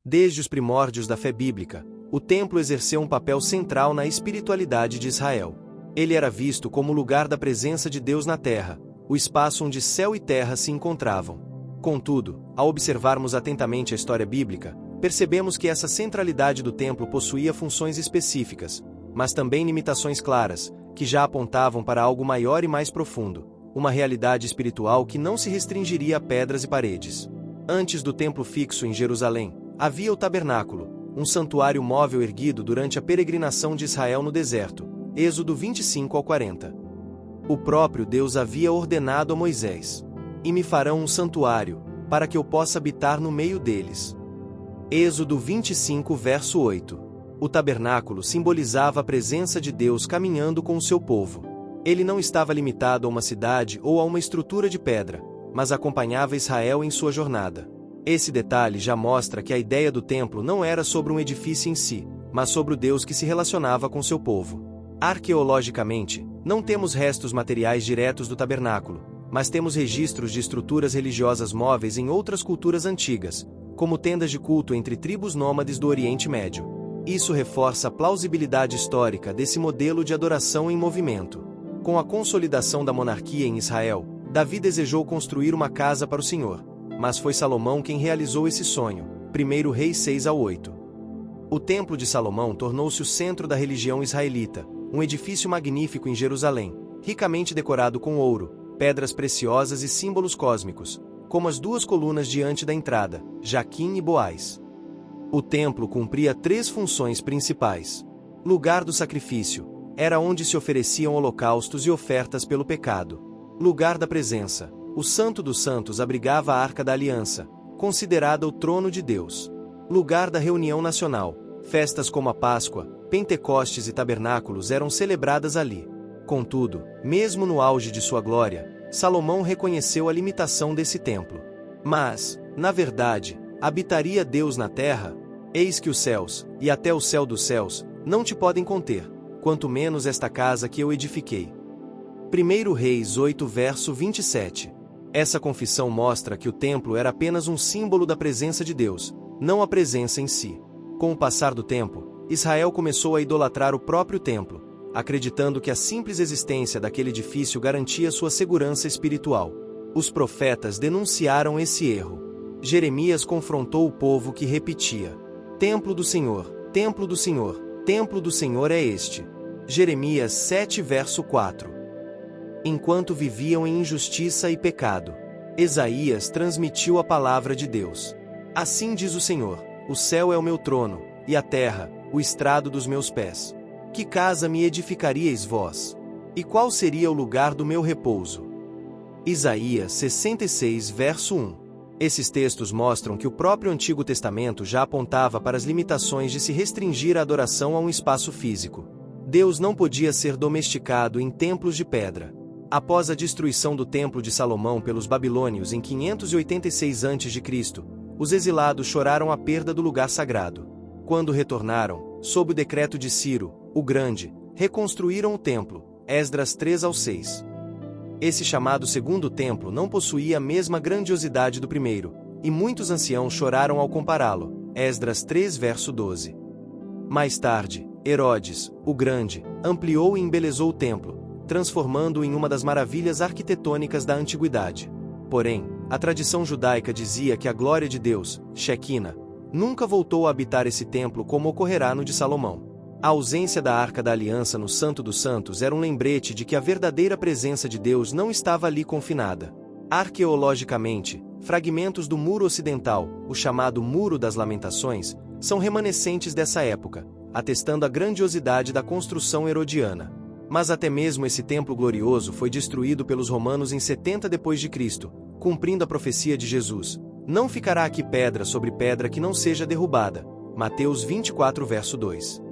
Desde os primórdios da fé bíblica, o templo exerceu um papel central na espiritualidade de Israel. Ele era visto como o lugar da presença de Deus na terra, o espaço onde céu e terra se encontravam. Contudo, ao observarmos atentamente a história bíblica, percebemos que essa centralidade do templo possuía funções específicas, mas também limitações claras, que já apontavam para algo maior e mais profundo, uma realidade espiritual que não se restringiria a pedras e paredes. Antes do templo fixo em Jerusalém, havia o tabernáculo, um santuário móvel erguido durante a peregrinação de Israel no deserto, Êxodo 25 ao 40. O próprio Deus havia ordenado a Moisés: "E me farão um santuário, para que eu possa habitar no meio deles." Êxodo 25 verso 8. O tabernáculo simbolizava a presença de Deus caminhando com o seu povo. Ele não estava limitado a uma cidade ou a uma estrutura de pedra, mas acompanhava Israel em sua jornada. Esse detalhe já mostra que a ideia do templo não era sobre um edifício em si, mas sobre o Deus que se relacionava com seu povo. Arqueologicamente, não temos restos materiais diretos do tabernáculo, mas temos registros de estruturas religiosas móveis em outras culturas antigas, como tendas de culto entre tribos nômades do Oriente Médio. Isso reforça a plausibilidade histórica desse modelo de adoração em movimento. Com a consolidação da monarquia em Israel, Davi desejou construir uma casa para o Senhor, mas foi Salomão quem realizou esse sonho. 1 Reis 6 a 8. O Templo de Salomão tornou-se o centro da religião israelita, um edifício magnífico em Jerusalém, ricamente decorado com ouro, pedras preciosas e símbolos cósmicos, como as duas colunas diante da entrada, Jaquim e Boaz. O templo cumpria 3 funções principais. Lugar do sacrifício, era onde se ofereciam holocaustos e ofertas pelo pecado. Lugar da presença, o Santo dos Santos abrigava a Arca da Aliança, considerada o trono de Deus. Lugar da reunião nacional, festas como a Páscoa, Pentecostes e Tabernáculos eram celebradas ali. Contudo, mesmo no auge de sua glória, Salomão reconheceu a limitação desse templo. Mas, na verdade, habitaria Deus na terra? Eis que os céus, e até o céu dos céus, não te podem conter, quanto menos esta casa que eu edifiquei. 1 Reis 8 verso 27. Essa confissão mostra que o templo era apenas um símbolo da presença de Deus, não a presença em si. Com o passar do tempo, Israel começou a idolatrar o próprio templo, acreditando que a simples existência daquele edifício garantia sua segurança espiritual. Os profetas denunciaram esse erro. Jeremias confrontou o povo que repetia: "Templo do Senhor, templo do Senhor, templo do Senhor é este." Jeremias 7 verso 4. Enquanto viviam em injustiça e pecado, Isaías transmitiu a palavra de Deus. "Assim diz o Senhor: o céu é o meu trono, e a terra, o estrado dos meus pés. Que casa me edificaríeis vós? E qual seria o lugar do meu repouso?" Isaías 66 verso 1. Esses textos mostram que o próprio Antigo Testamento já apontava para as limitações de se restringir a adoração a um espaço físico. Deus não podia ser domesticado em templos de pedra. Após a destruição do Templo de Salomão pelos babilônios em 586 a.C., os exilados choraram a perda do lugar sagrado. Quando retornaram, sob o decreto de Ciro, o Grande, reconstruíram o templo, Esdras 3 ao 6. Esse chamado segundo templo não possuía a mesma grandiosidade do primeiro, e muitos anciãos choraram ao compará-lo, Esdras 3 verso 12. Mais tarde, Herodes, o Grande, ampliou e embelezou o templo, transformando-o em uma das maravilhas arquitetônicas da antiguidade. Porém, a tradição judaica dizia que a glória de Deus, Shequina, nunca voltou a habitar esse templo como ocorrerá no de Salomão. A ausência da Arca da Aliança no Santo dos Santos era um lembrete de que a verdadeira presença de Deus não estava ali confinada. Arqueologicamente, fragmentos do Muro Ocidental, o chamado Muro das Lamentações, são remanescentes dessa época, atestando a grandiosidade da construção herodiana. Mas até mesmo esse templo glorioso foi destruído pelos romanos em 70 d.C., cumprindo a profecia de Jesus: "Não ficará aqui pedra sobre pedra que não seja derrubada." Mateus 24 verso 2.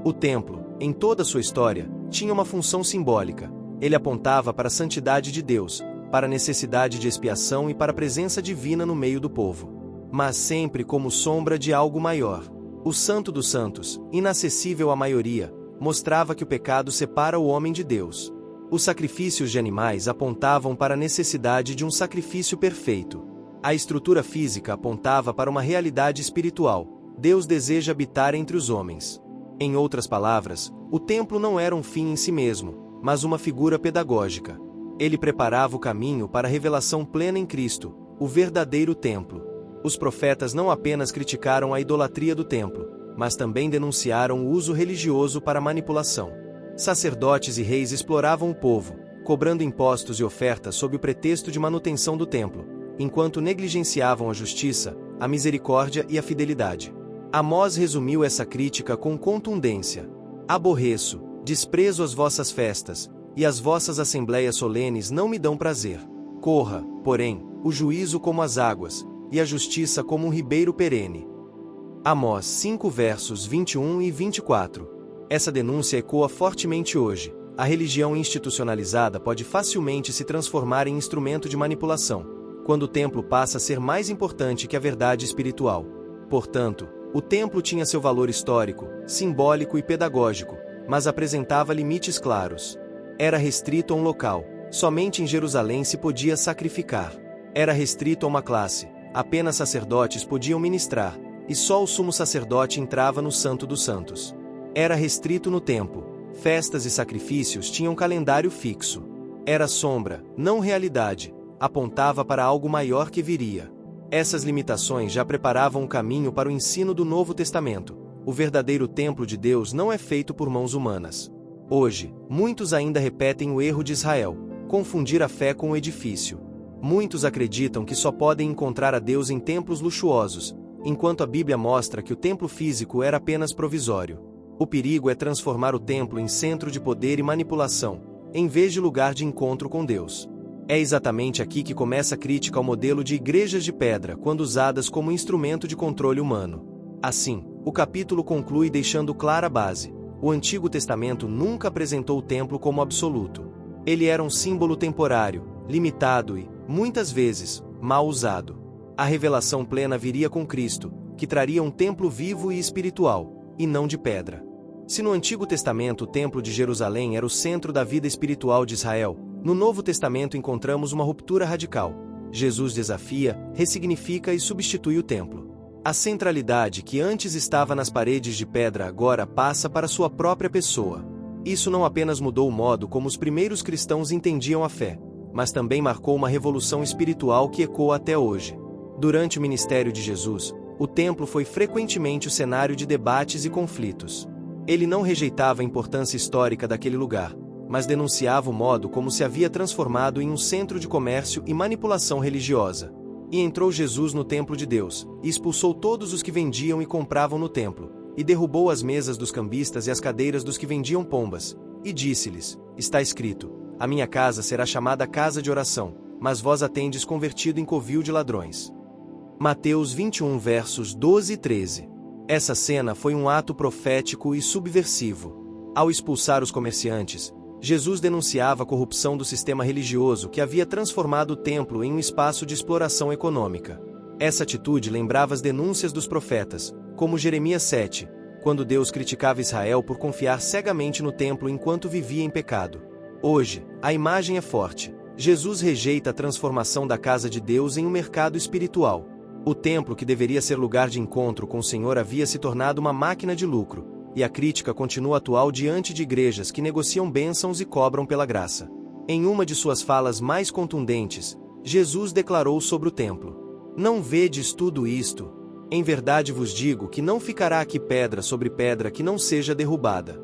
O templo, em toda a sua história, tinha uma função simbólica. Ele apontava para a santidade de Deus, para a necessidade de expiação e para a presença divina no meio do povo. Mas sempre como sombra de algo maior. O Santo dos Santos, inacessível à maioria, mostrava que o pecado separa o homem de Deus. Os sacrifícios de animais apontavam para a necessidade de um sacrifício perfeito. A estrutura física apontava para uma realidade espiritual. Deus deseja habitar entre os homens. Em outras palavras, o templo não era um fim em si mesmo, mas uma figura pedagógica. Ele preparava o caminho para a revelação plena em Cristo, o verdadeiro templo. Os profetas não apenas criticaram a idolatria do templo, mas também denunciaram o uso religioso para manipulação. Sacerdotes e reis exploravam o povo, cobrando impostos e ofertas sob o pretexto de manutenção do templo, enquanto negligenciavam a justiça, a misericórdia e a fidelidade. Amós resumiu essa crítica com contundência: aborreço, desprezo as vossas festas, e as vossas assembleias solenes não me dão prazer. Corra, porém, o juízo como as águas, e a justiça como um ribeiro perene. Amós 5 versos 21 e 24. Essa denúncia ecoa fortemente hoje. A religião institucionalizada pode facilmente se transformar em instrumento de manipulação, quando o templo passa a ser mais importante que a verdade espiritual. Portanto, o templo tinha seu valor histórico, simbólico e pedagógico, mas apresentava limites claros. Era restrito a um local, somente em Jerusalém se podia sacrificar. Era restrito a uma classe, apenas sacerdotes podiam ministrar, e só o sumo sacerdote entrava no Santo dos Santos. Era restrito no tempo, festas e sacrifícios tinham calendário fixo. Era sombra, não realidade, apontava para algo maior que viria. Essas limitações já preparavam o caminho para o ensino do Novo Testamento. O verdadeiro templo de Deus não é feito por mãos humanas. Hoje, muitos ainda repetem o erro de Israel: confundir a fé com o edifício. Muitos acreditam que só podem encontrar a Deus em templos luxuosos, enquanto a Bíblia mostra que o templo físico era apenas provisório. O perigo é transformar o templo em centro de poder e manipulação, em vez de lugar de encontro com Deus. É exatamente aqui que começa a crítica ao modelo de igrejas de pedra quando usadas como instrumento de controle humano. Assim, o capítulo conclui deixando clara a base: o Antigo Testamento nunca apresentou o templo como absoluto. Ele era um símbolo temporário, limitado e, muitas vezes, mal usado. A revelação plena viria com Cristo, que traria um templo vivo e espiritual, e não de pedra. Se no Antigo Testamento o Templo de Jerusalém era o centro da vida espiritual de Israel, no Novo Testamento encontramos uma ruptura radical. Jesus desafia, ressignifica e substitui o templo. A centralidade que antes estava nas paredes de pedra agora passa para sua própria pessoa. Isso não apenas mudou o modo como os primeiros cristãos entendiam a fé, mas também marcou uma revolução espiritual que ecoa até hoje. Durante o ministério de Jesus, o templo foi frequentemente o cenário de debates e conflitos. Ele não rejeitava a importância histórica daquele lugar, mas denunciava o modo como se havia transformado em um centro de comércio e manipulação religiosa. E entrou Jesus no templo de Deus, e expulsou todos os que vendiam e compravam no templo, e derrubou as mesas dos cambistas e as cadeiras dos que vendiam pombas, e disse-lhes: está escrito, a minha casa será chamada casa de oração, mas vós a tendes convertido em covil de ladrões. Mateus 21 versos 12 e 13. Essa cena foi um ato profético e subversivo. Ao expulsar os comerciantes, Jesus denunciava a corrupção do sistema religioso que havia transformado o templo em um espaço de exploração econômica. Essa atitude lembrava as denúncias dos profetas, como Jeremias 7, quando Deus criticava Israel por confiar cegamente no templo enquanto vivia em pecado. Hoje, a imagem é forte. Jesus rejeita a transformação da casa de Deus em um mercado espiritual. O templo que deveria ser lugar de encontro com o Senhor havia se tornado uma máquina de lucro, e a crítica continua atual diante de igrejas que negociam bênçãos e cobram pela graça. Em uma de suas falas mais contundentes, Jesus declarou sobre o templo: não vedes tudo isto? Em verdade vos digo que não ficará aqui pedra sobre pedra que não seja derrubada.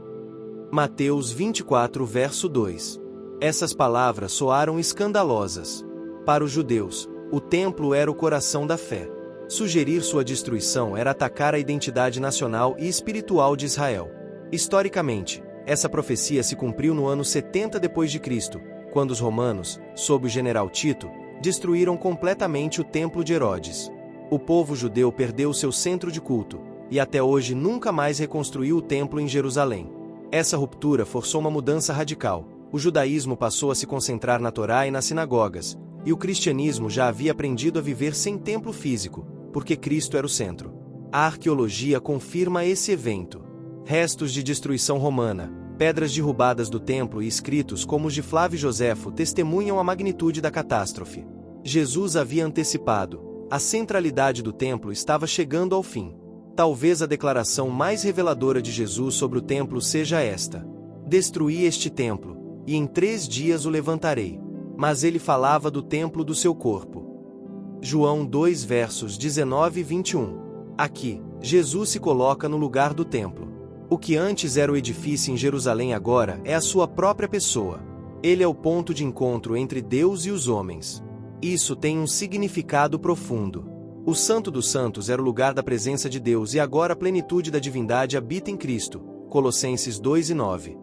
Mateus 24 verso 2. Essas palavras soaram escandalosas. Para os judeus, o templo era o coração da fé. Sugerir sua destruição era atacar a identidade nacional e espiritual de Israel. Historicamente, essa profecia se cumpriu no ano 70 d.C., quando os romanos, sob o general Tito, destruíram completamente o templo de Herodes. O povo judeu perdeu seu centro de culto, e até hoje nunca mais reconstruiu o templo em Jerusalém. Essa ruptura forçou uma mudança radical. O judaísmo passou a se concentrar na Torá e nas sinagogas, e o cristianismo já havia aprendido a viver sem templo físico, porque Cristo era o centro. A arqueologia confirma esse evento. Restos de destruição romana, pedras derrubadas do templo e escritos como os de Flávio Joséfo testemunham a magnitude da catástrofe. Jesus havia antecipado: a centralidade do templo estava chegando ao fim. Talvez a declaração mais reveladora de Jesus sobre o templo seja esta: destruí este templo, e em 3 dias o levantarei. Mas ele falava do templo do seu corpo. João 2 versos 19 e 21. Aqui, Jesus se coloca no lugar do templo. O que antes era o edifício em Jerusalém agora é a sua própria pessoa. Ele é o ponto de encontro entre Deus e os homens. Isso tem um significado profundo. O Santo dos Santos era o lugar da presença de Deus e agora a plenitude da divindade habita em Cristo. Colossenses 2 e 9.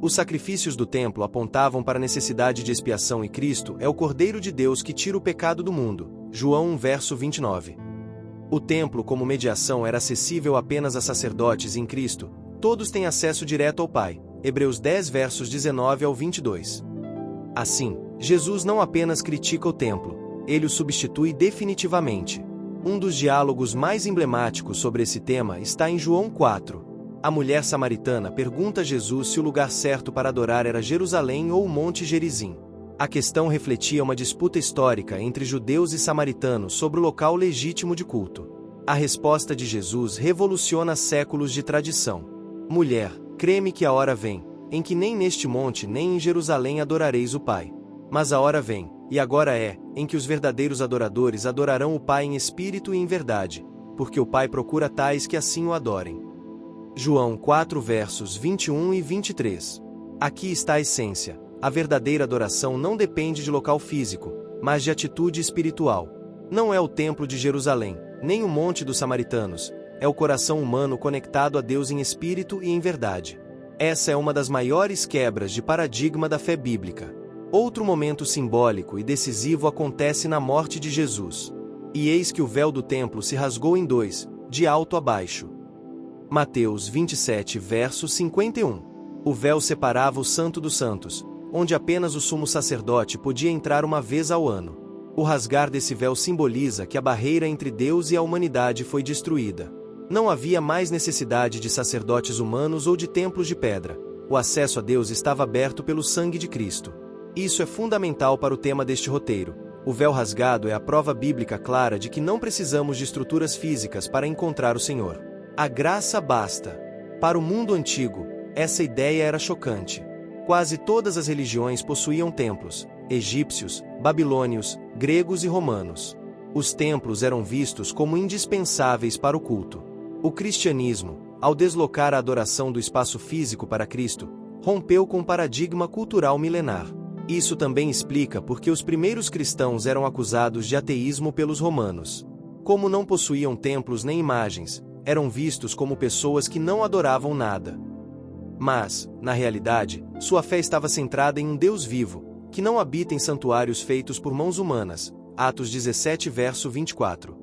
Os sacrifícios do templo apontavam para a necessidade de expiação e Cristo é o Cordeiro de Deus que tira o pecado do mundo. João 1 verso 29. O templo como mediação era acessível apenas a sacerdotes em Cristo. Todos têm acesso direto ao Pai. Hebreus 10 versos 19 ao 22. Assim, Jesus não apenas critica o templo, ele o substitui definitivamente. Um dos diálogos mais emblemáticos sobre esse tema está em João 4. A mulher samaritana pergunta a Jesus se o lugar certo para adorar era Jerusalém ou o Monte Gerizim. A questão refletia uma disputa histórica entre judeus e samaritanos sobre o local legítimo de culto. A resposta de Jesus revoluciona séculos de tradição. Mulher, crê-me que a hora vem, em que nem neste monte nem em Jerusalém adorareis o Pai. Mas a hora vem, e agora é, em que os verdadeiros adoradores adorarão o Pai em espírito e em verdade, porque o Pai procura tais que assim o adorem. João 4 versos 21 e 23. Aqui está a essência. A verdadeira adoração não depende de local físico, mas de atitude espiritual. Não é o templo de Jerusalém, nem o monte dos samaritanos, é o coração humano conectado a Deus em espírito e em verdade. Essa é uma das maiores quebras de paradigma da fé bíblica. Outro momento simbólico e decisivo acontece na morte de Jesus. E eis que o véu do templo se rasgou em 2, de alto a baixo. Mateus 27 verso 51. O véu separava o Santo dos Santos, onde apenas o sumo sacerdote podia entrar uma vez ao ano. O rasgar desse véu simboliza que a barreira entre Deus e a humanidade foi destruída. Não havia mais necessidade de sacerdotes humanos ou de templos de pedra. O acesso a Deus estava aberto pelo sangue de Cristo. Isso é fundamental para o tema deste roteiro. O véu rasgado é a prova bíblica clara de que não precisamos de estruturas físicas para encontrar o Senhor. A graça basta. Para o mundo antigo, essa ideia era chocante. Quase todas as religiões possuíam templos, egípcios, babilônios, gregos e romanos. Os templos eram vistos como indispensáveis para o culto. O cristianismo, ao deslocar a adoração do espaço físico para Cristo, rompeu com o paradigma cultural milenar. Isso também explica por que os primeiros cristãos eram acusados de ateísmo pelos romanos. Como não possuíam templos nem imagens, eram vistos como pessoas que não adoravam nada. Mas, na realidade, sua fé estava centrada em um Deus vivo, que não habita em santuários feitos por mãos humanas. Atos 17 verso 24.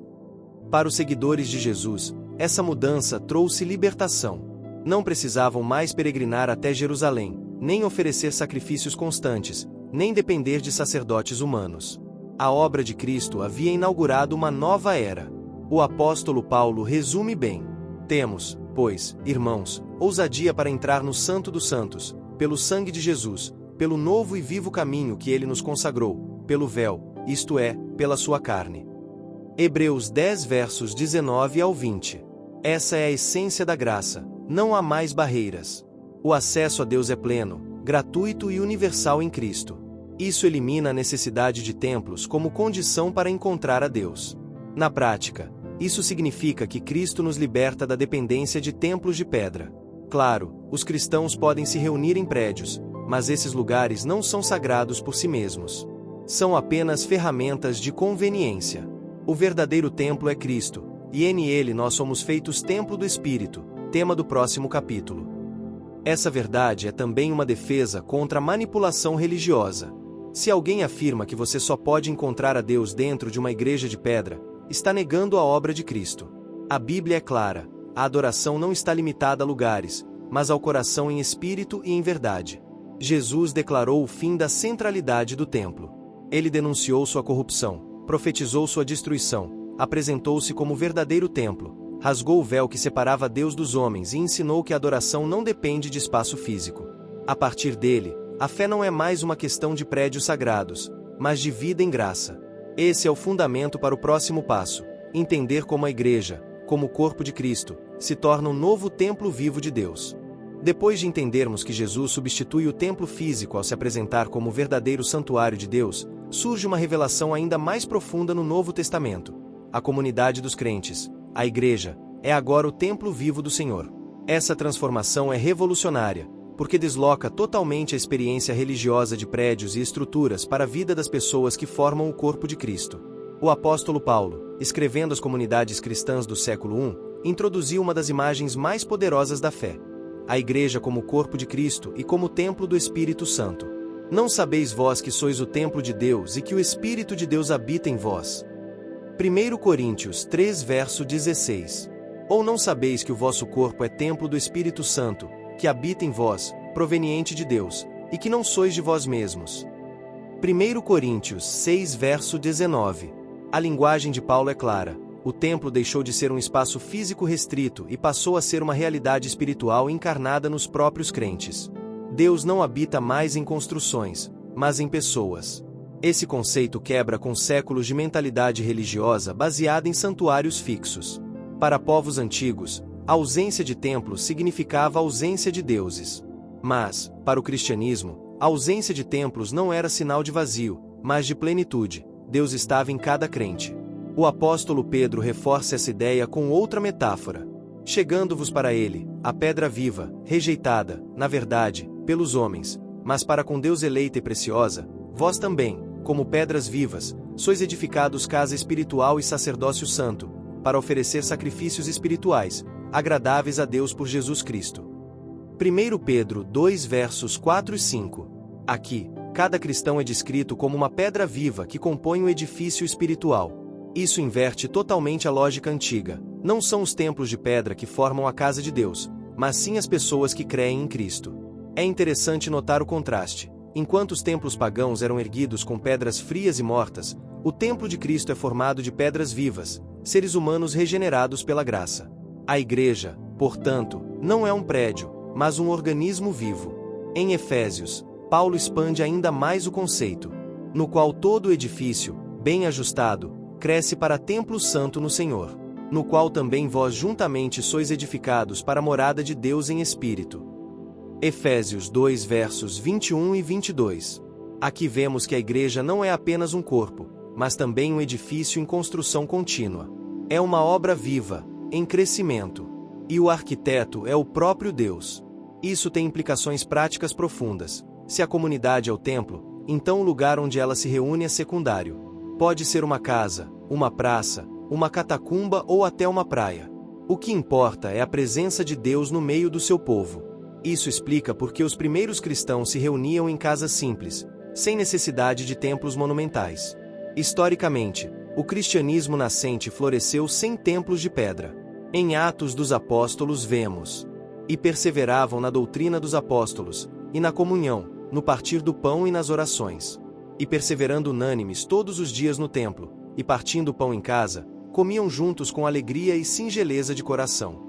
Para os seguidores de Jesus, essa mudança trouxe libertação. Não precisavam mais peregrinar até Jerusalém, nem oferecer sacrifícios constantes, nem depender de sacerdotes humanos. A obra de Cristo havia inaugurado uma nova era. O apóstolo Paulo resume bem: temos, pois, irmãos, ousadia para entrar no Santo dos Santos, pelo sangue de Jesus, pelo novo e vivo caminho que ele nos consagrou, pelo véu, isto é, pela sua carne. Hebreus 10 versos 19 ao 20. Essa é a essência da graça, não há mais barreiras. O acesso a Deus é pleno, gratuito e universal em Cristo. Isso elimina a necessidade de templos como condição para encontrar a Deus. Na prática, isso significa que Cristo nos liberta da dependência de templos de pedra. Claro, os cristãos podem se reunir em prédios, mas esses lugares não são sagrados por si mesmos. São apenas ferramentas de conveniência. O verdadeiro templo é Cristo, e nele nós somos feitos templo do Espírito, tema do próximo capítulo. Essa verdade é também uma defesa contra a manipulação religiosa. Se alguém afirma que você só pode encontrar a Deus dentro de uma igreja de pedra, está negando a obra de Cristo. A Bíblia é clara: a adoração não está limitada a lugares, mas ao coração em espírito e em verdade. Jesus declarou o fim da centralidade do templo. Ele denunciou sua corrupção, profetizou sua destruição, apresentou-se como verdadeiro templo, rasgou o véu que separava Deus dos homens e ensinou que a adoração não depende de espaço físico. A partir dele, a fé não é mais uma questão de prédios sagrados, mas de vida em graça. Esse é o fundamento para o próximo passo: entender como a Igreja, como o corpo de Cristo, se torna um novo templo vivo de Deus. Depois de entendermos que Jesus substitui o templo físico ao se apresentar como o verdadeiro santuário de Deus, surge uma revelação ainda mais profunda no Novo Testamento. A comunidade dos crentes, a Igreja, é agora o templo vivo do Senhor. Essa transformação é revolucionária, porque desloca totalmente a experiência religiosa de prédios e estruturas para a vida das pessoas que formam o corpo de Cristo. O apóstolo Paulo, escrevendo às comunidades cristãs do século I, introduziu uma das imagens mais poderosas da fé: a Igreja como o corpo de Cristo e como o templo do Espírito Santo. Não sabeis vós que sois o templo de Deus e que o Espírito de Deus habita em vós? 1 Coríntios 3, verso 16. Ou não sabeis que o vosso corpo é templo do Espírito Santo, que habita em vós, proveniente de Deus, e que não sois de vós mesmos? 1 Coríntios 6, verso 19. A linguagem de Paulo é clara: o templo deixou de ser um espaço físico restrito e passou a ser uma realidade espiritual encarnada nos próprios crentes. Deus não habita mais em construções, mas em pessoas. Esse conceito quebra com séculos de mentalidade religiosa baseada em santuários fixos. Para povos antigos, a ausência de templos significava ausência de deuses. Mas, para o cristianismo, a ausência de templos não era sinal de vazio, mas de plenitude. Deus estava em cada crente. O apóstolo Pedro reforça essa ideia com outra metáfora: chegando-vos para ele, a pedra viva, rejeitada, na verdade, pelos homens, mas para com Deus eleita e preciosa, vós também, como pedras vivas, sois edificados casa espiritual e sacerdócio santo, para oferecer sacrifícios espirituais, agradáveis a Deus por Jesus Cristo. 1 Pedro 2, versos 4 e 5. Aqui, cada cristão é descrito como uma pedra viva que compõe o edifício espiritual. Isso inverte totalmente a lógica antiga. Não são os templos de pedra que formam a casa de Deus, mas sim as pessoas que creem em Cristo. É interessante notar o contraste. Enquanto os templos pagãos eram erguidos com pedras frias e mortas, o templo de Cristo é formado de pedras vivas, seres humanos regenerados pela graça. A Igreja, portanto, não é um prédio, mas um organismo vivo. Em Efésios, Paulo expande ainda mais o conceito, no qual todo o edifício, bem ajustado, cresce para templo santo no Senhor, no qual também vós juntamente sois edificados para a morada de Deus em Espírito. Efésios 2, versos 21 e 22. Aqui vemos que a Igreja não é apenas um corpo, mas também um edifício em construção contínua. É uma obra viva, em crescimento. E o arquiteto é o próprio Deus. Isso tem implicações práticas profundas. Se a comunidade é o templo, então o lugar onde ela se reúne é secundário. Pode ser uma casa, uma praça, uma catacumba ou até uma praia. O que importa é a presença de Deus no meio do seu povo. Isso explica por que os primeiros cristãos se reuniam em casas simples, sem necessidade de templos monumentais. Historicamente, o cristianismo nascente floresceu sem templos de pedra. Em Atos dos Apóstolos vemos: e perseveravam na doutrina dos apóstolos, e na comunhão, no partir do pão e nas orações. E perseverando unânimes todos os dias no templo, e partindo o pão em casa, comiam juntos com alegria e singeleza de coração.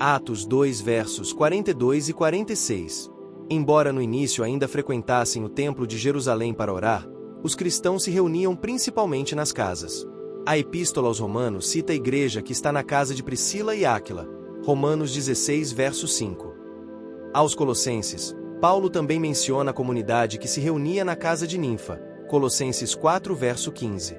Atos 2, versos 42 e 46. Embora no início ainda frequentassem o templo de Jerusalém para orar, os cristãos se reuniam principalmente nas casas. A Epístola aos Romanos cita a igreja que está na casa de Priscila e Áquila, Romanos 16, verso 5. Aos Colossenses, Paulo também menciona a comunidade que se reunia na casa de Ninfa, Colossenses 4, verso 15.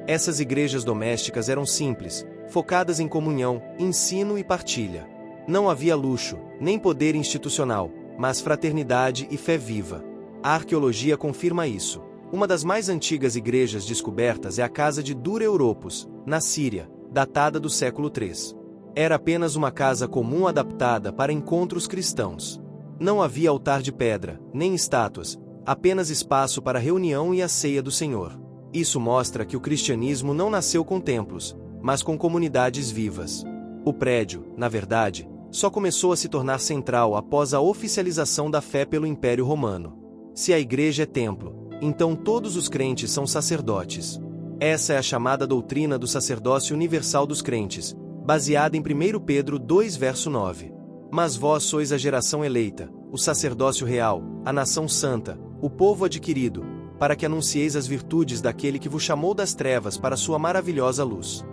Essas igrejas domésticas eram simples, focadas em comunhão, ensino e partilha. Não havia luxo, nem poder institucional, mas fraternidade e fé viva. A arqueologia confirma isso. Uma das mais antigas igrejas descobertas é a casa de Dura Europos, na Síria, datada do século III. Era apenas uma casa comum adaptada para encontros cristãos. Não havia altar de pedra, nem estátuas, apenas espaço para a reunião e a ceia do Senhor. Isso mostra que o cristianismo não nasceu com templos, mas com comunidades vivas. O prédio, na verdade, só começou a se tornar central após a oficialização da fé pelo Império Romano. Se a igreja é templo, então todos os crentes são sacerdotes. Essa é a chamada doutrina do sacerdócio universal dos crentes, baseada em 1 Pedro 2, verso 9. Mas vós sois a geração eleita, o sacerdócio real, a nação santa, o povo adquirido, para que anuncieis as virtudes daquele que vos chamou das trevas para sua maravilhosa luz.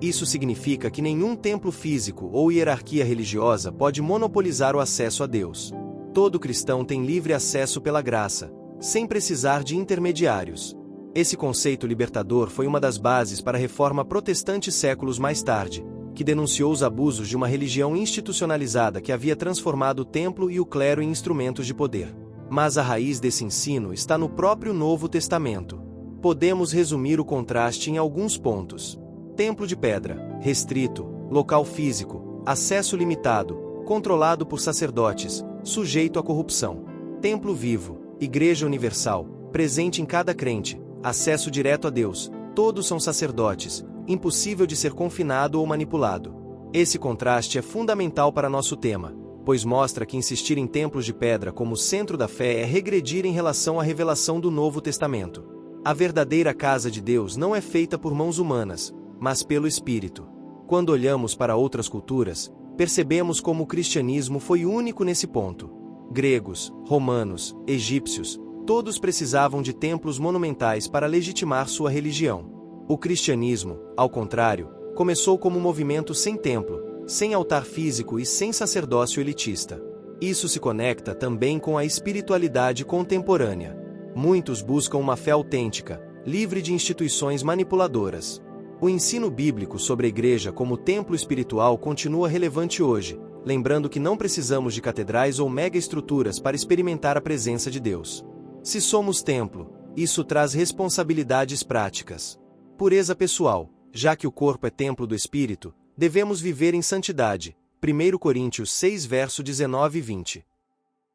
Isso significa que nenhum templo físico ou hierarquia religiosa pode monopolizar o acesso a Deus. Todo cristão tem livre acesso pela graça, sem precisar de intermediários. Esse conceito libertador foi uma das bases para a reforma protestante séculos mais tarde, que denunciou os abusos de uma religião institucionalizada que havia transformado o templo e o clero em instrumentos de poder. Mas a raiz desse ensino está no próprio Novo Testamento. Podemos resumir o contraste em alguns pontos. Templo de pedra, restrito, local físico, acesso limitado, controlado por sacerdotes, sujeito à corrupção. Templo vivo, igreja universal, presente em cada crente, acesso direto a Deus, todos são sacerdotes, impossível de ser confinado ou manipulado. Esse contraste é fundamental para nosso tema, pois mostra que insistir em templos de pedra como centro da fé é regredir em relação à revelação do Novo Testamento. A verdadeira casa de Deus não é feita por mãos humanas, mas pelo Espírito. Quando olhamos para outras culturas, percebemos como o cristianismo foi único nesse ponto. Gregos, romanos, egípcios, todos precisavam de templos monumentais para legitimar sua religião. O cristianismo, ao contrário, começou como um movimento sem templo, sem altar físico e sem sacerdócio elitista. Isso se conecta também com a espiritualidade contemporânea. Muitos buscam uma fé autêntica, livre de instituições manipuladoras. O ensino bíblico sobre a igreja como templo espiritual continua relevante hoje, lembrando que não precisamos de catedrais ou mega-estruturas para experimentar a presença de Deus. Se somos templo, isso traz responsabilidades práticas. Pureza pessoal, já que o corpo é templo do Espírito, devemos viver em santidade. 1 Coríntios 6 verso 19 e 20.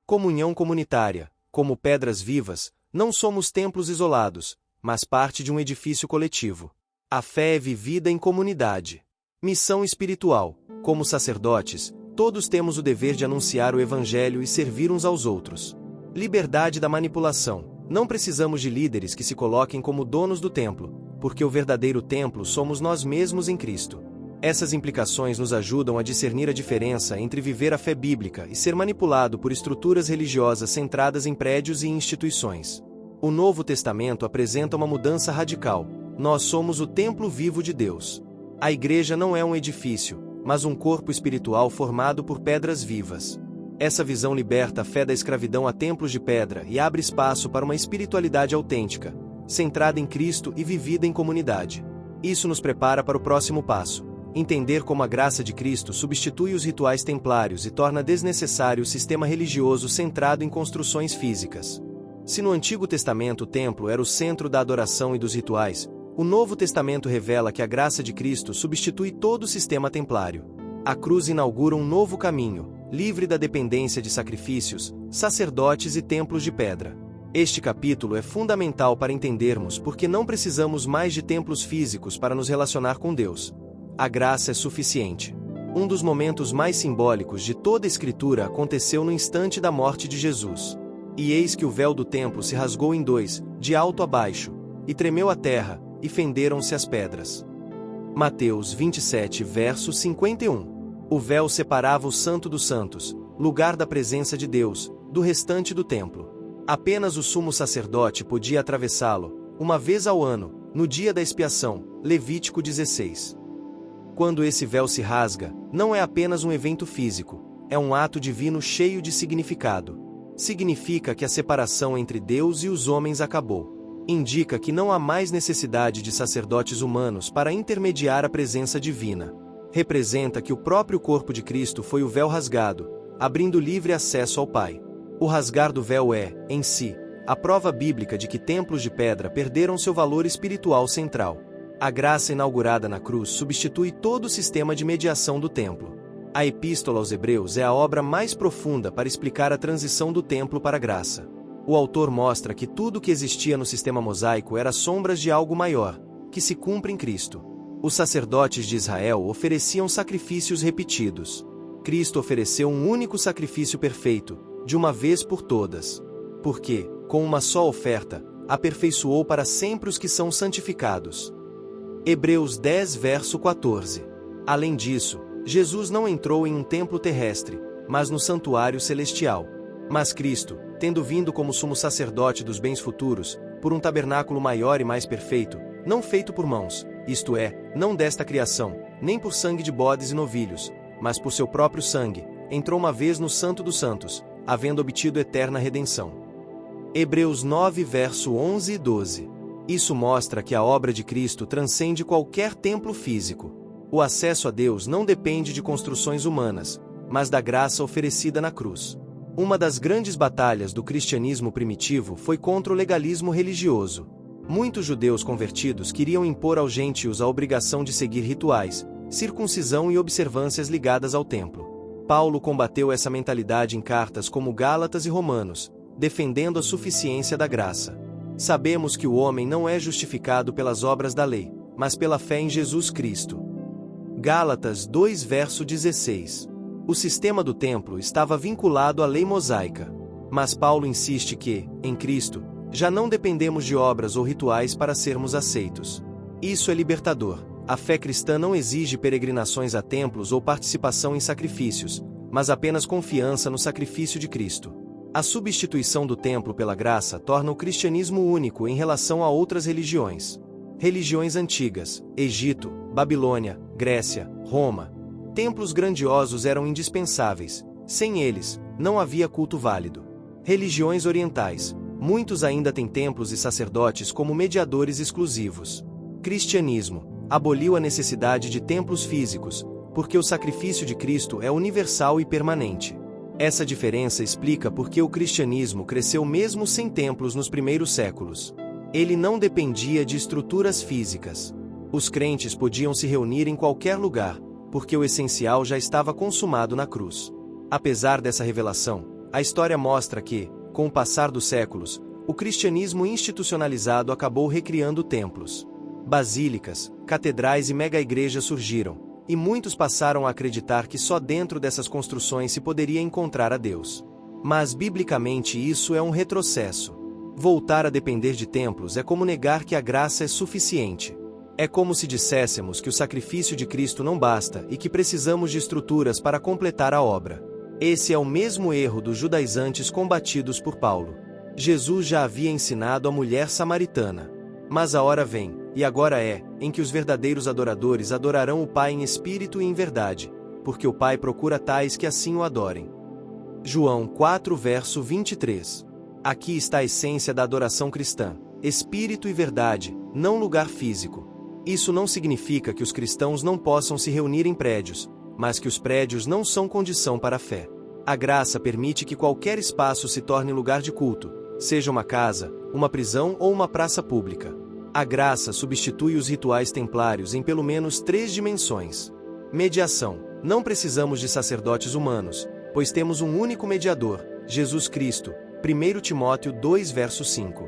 Comunhão comunitária, como pedras vivas, não somos templos isolados, mas parte de um edifício coletivo. A fé é vivida em comunidade. Missão espiritual, como sacerdotes, todos temos o dever de anunciar o Evangelho e servir uns aos outros. Liberdade da manipulação, não precisamos de líderes que se coloquem como donos do templo, porque o verdadeiro templo somos nós mesmos em Cristo. Essas implicações nos ajudam a discernir a diferença entre viver a fé bíblica e ser manipulado por estruturas religiosas centradas em prédios e instituições. O Novo Testamento apresenta uma mudança radical. Nós somos o templo vivo de Deus. A igreja não é um edifício, mas um corpo espiritual formado por pedras vivas. Essa visão liberta a fé da escravidão a templos de pedra e abre espaço para uma espiritualidade autêntica, centrada em Cristo e vivida em comunidade. Isso nos prepara para o próximo passo: entender como a graça de Cristo substitui os rituais templários e torna desnecessário o sistema religioso centrado em construções físicas. Se no Antigo Testamento o templo era o centro da adoração e dos rituais, o Novo Testamento revela que a graça de Cristo substitui todo o sistema templário. A cruz inaugura um novo caminho, livre da dependência de sacrifícios, sacerdotes e templos de pedra. Este capítulo é fundamental para entendermos porque não precisamos mais de templos físicos para nos relacionar com Deus. A graça é suficiente. Um dos momentos mais simbólicos de toda a Escritura aconteceu no instante da morte de Jesus. E eis que o véu do templo se rasgou em dois, de alto a baixo, e tremeu a terra, e fenderam-se as pedras. Mateus 27 verso 51. O véu separava o Santo dos Santos, lugar da presença de Deus, do restante do templo. Apenas o sumo sacerdote podia atravessá-lo, uma vez ao ano, no dia da expiação, Levítico 16. Quando esse véu se rasga, não é apenas um evento físico, é um ato divino cheio de significado. Significa que a separação entre Deus e os homens acabou. Indica que não há mais necessidade de sacerdotes humanos para intermediar a presença divina. Representa que o próprio corpo de Cristo foi o véu rasgado, abrindo livre acesso ao Pai. O rasgar do véu é, em si, a prova bíblica de que templos de pedra perderam seu valor espiritual central. A graça inaugurada na cruz substitui todo o sistema de mediação do templo. A Epístola aos Hebreus é a obra mais profunda para explicar a transição do templo para a graça. O autor mostra que tudo o que existia no sistema mosaico era sombras de algo maior, que se cumpre em Cristo. Os sacerdotes de Israel ofereciam sacrifícios repetidos. Cristo ofereceu um único sacrifício perfeito, de uma vez por todas. Porque, com uma só oferta, aperfeiçoou para sempre os que são santificados. Hebreus 10 verso 14. Além disso, Jesus não entrou em um templo terrestre, mas no santuário celestial. Mas Cristo, tendo vindo como sumo sacerdote dos bens futuros, por um tabernáculo maior e mais perfeito, não feito por mãos, isto é, não desta criação, nem por sangue de bodes e novilhos, mas por seu próprio sangue, entrou uma vez no Santo dos Santos, havendo obtido eterna redenção. Hebreus 9 verso 11 e 12. Isso mostra que a obra de Cristo transcende qualquer templo físico. O acesso a Deus não depende de construções humanas, mas da graça oferecida na cruz. Uma das grandes batalhas do cristianismo primitivo foi contra o legalismo religioso. Muitos judeus convertidos queriam impor aos gentios a obrigação de seguir rituais, circuncisão e observâncias ligadas ao templo. Paulo combateu essa mentalidade em cartas como Gálatas e Romanos, defendendo a suficiência da graça. Sabemos que o homem não é justificado pelas obras da lei, mas pela fé em Jesus Cristo. Gálatas 2 verso 16. O sistema do templo estava vinculado à lei mosaica. Mas Paulo insiste que, em Cristo, já não dependemos de obras ou rituais para sermos aceitos. Isso é libertador. A fé cristã não exige peregrinações a templos ou participação em sacrifícios, mas apenas confiança no sacrifício de Cristo. A substituição do templo pela graça torna o cristianismo único em relação a outras religiões. Religiões antigas, Egito, Babilônia, Grécia, Roma. Templos grandiosos eram indispensáveis. Sem eles, não havia culto válido. Religiões orientais. Muitos ainda têm templos e sacerdotes como mediadores exclusivos. Cristianismo aboliu a necessidade de templos físicos, porque o sacrifício de Cristo é universal e permanente. Essa diferença explica por que o cristianismo cresceu mesmo sem templos nos primeiros séculos. Ele não dependia de estruturas físicas. Os crentes podiam se reunir em qualquer lugar, porque o essencial já estava consumado na cruz. Apesar dessa revelação, a história mostra que, com o passar dos séculos, o cristianismo institucionalizado acabou recriando templos. Basílicas, catedrais e mega-igrejas surgiram, e muitos passaram a acreditar que só dentro dessas construções se poderia encontrar a Deus. Mas, biblicamente, isso é um retrocesso. Voltar a depender de templos é como negar que a graça é suficiente. É como se disséssemos que o sacrifício de Cristo não basta e que precisamos de estruturas para completar a obra. Esse é o mesmo erro dos judaizantes combatidos por Paulo. Jesus já havia ensinado a mulher samaritana. Mas a hora vem, e agora é, em que os verdadeiros adoradores adorarão o Pai em espírito e em verdade, porque o Pai procura tais que assim o adorem. João 4 verso 23. Aqui está a essência da adoração cristã: espírito e verdade, não lugar físico. Isso não significa que os cristãos não possam se reunir em prédios, mas que os prédios não são condição para a fé. A graça permite que qualquer espaço se torne lugar de culto, seja uma casa, uma prisão ou uma praça pública. A graça substitui os rituais templários em pelo menos 3 dimensões. Mediação. Não precisamos de sacerdotes humanos, pois temos um único mediador, Jesus Cristo. 1 Timóteo 2 verso 5.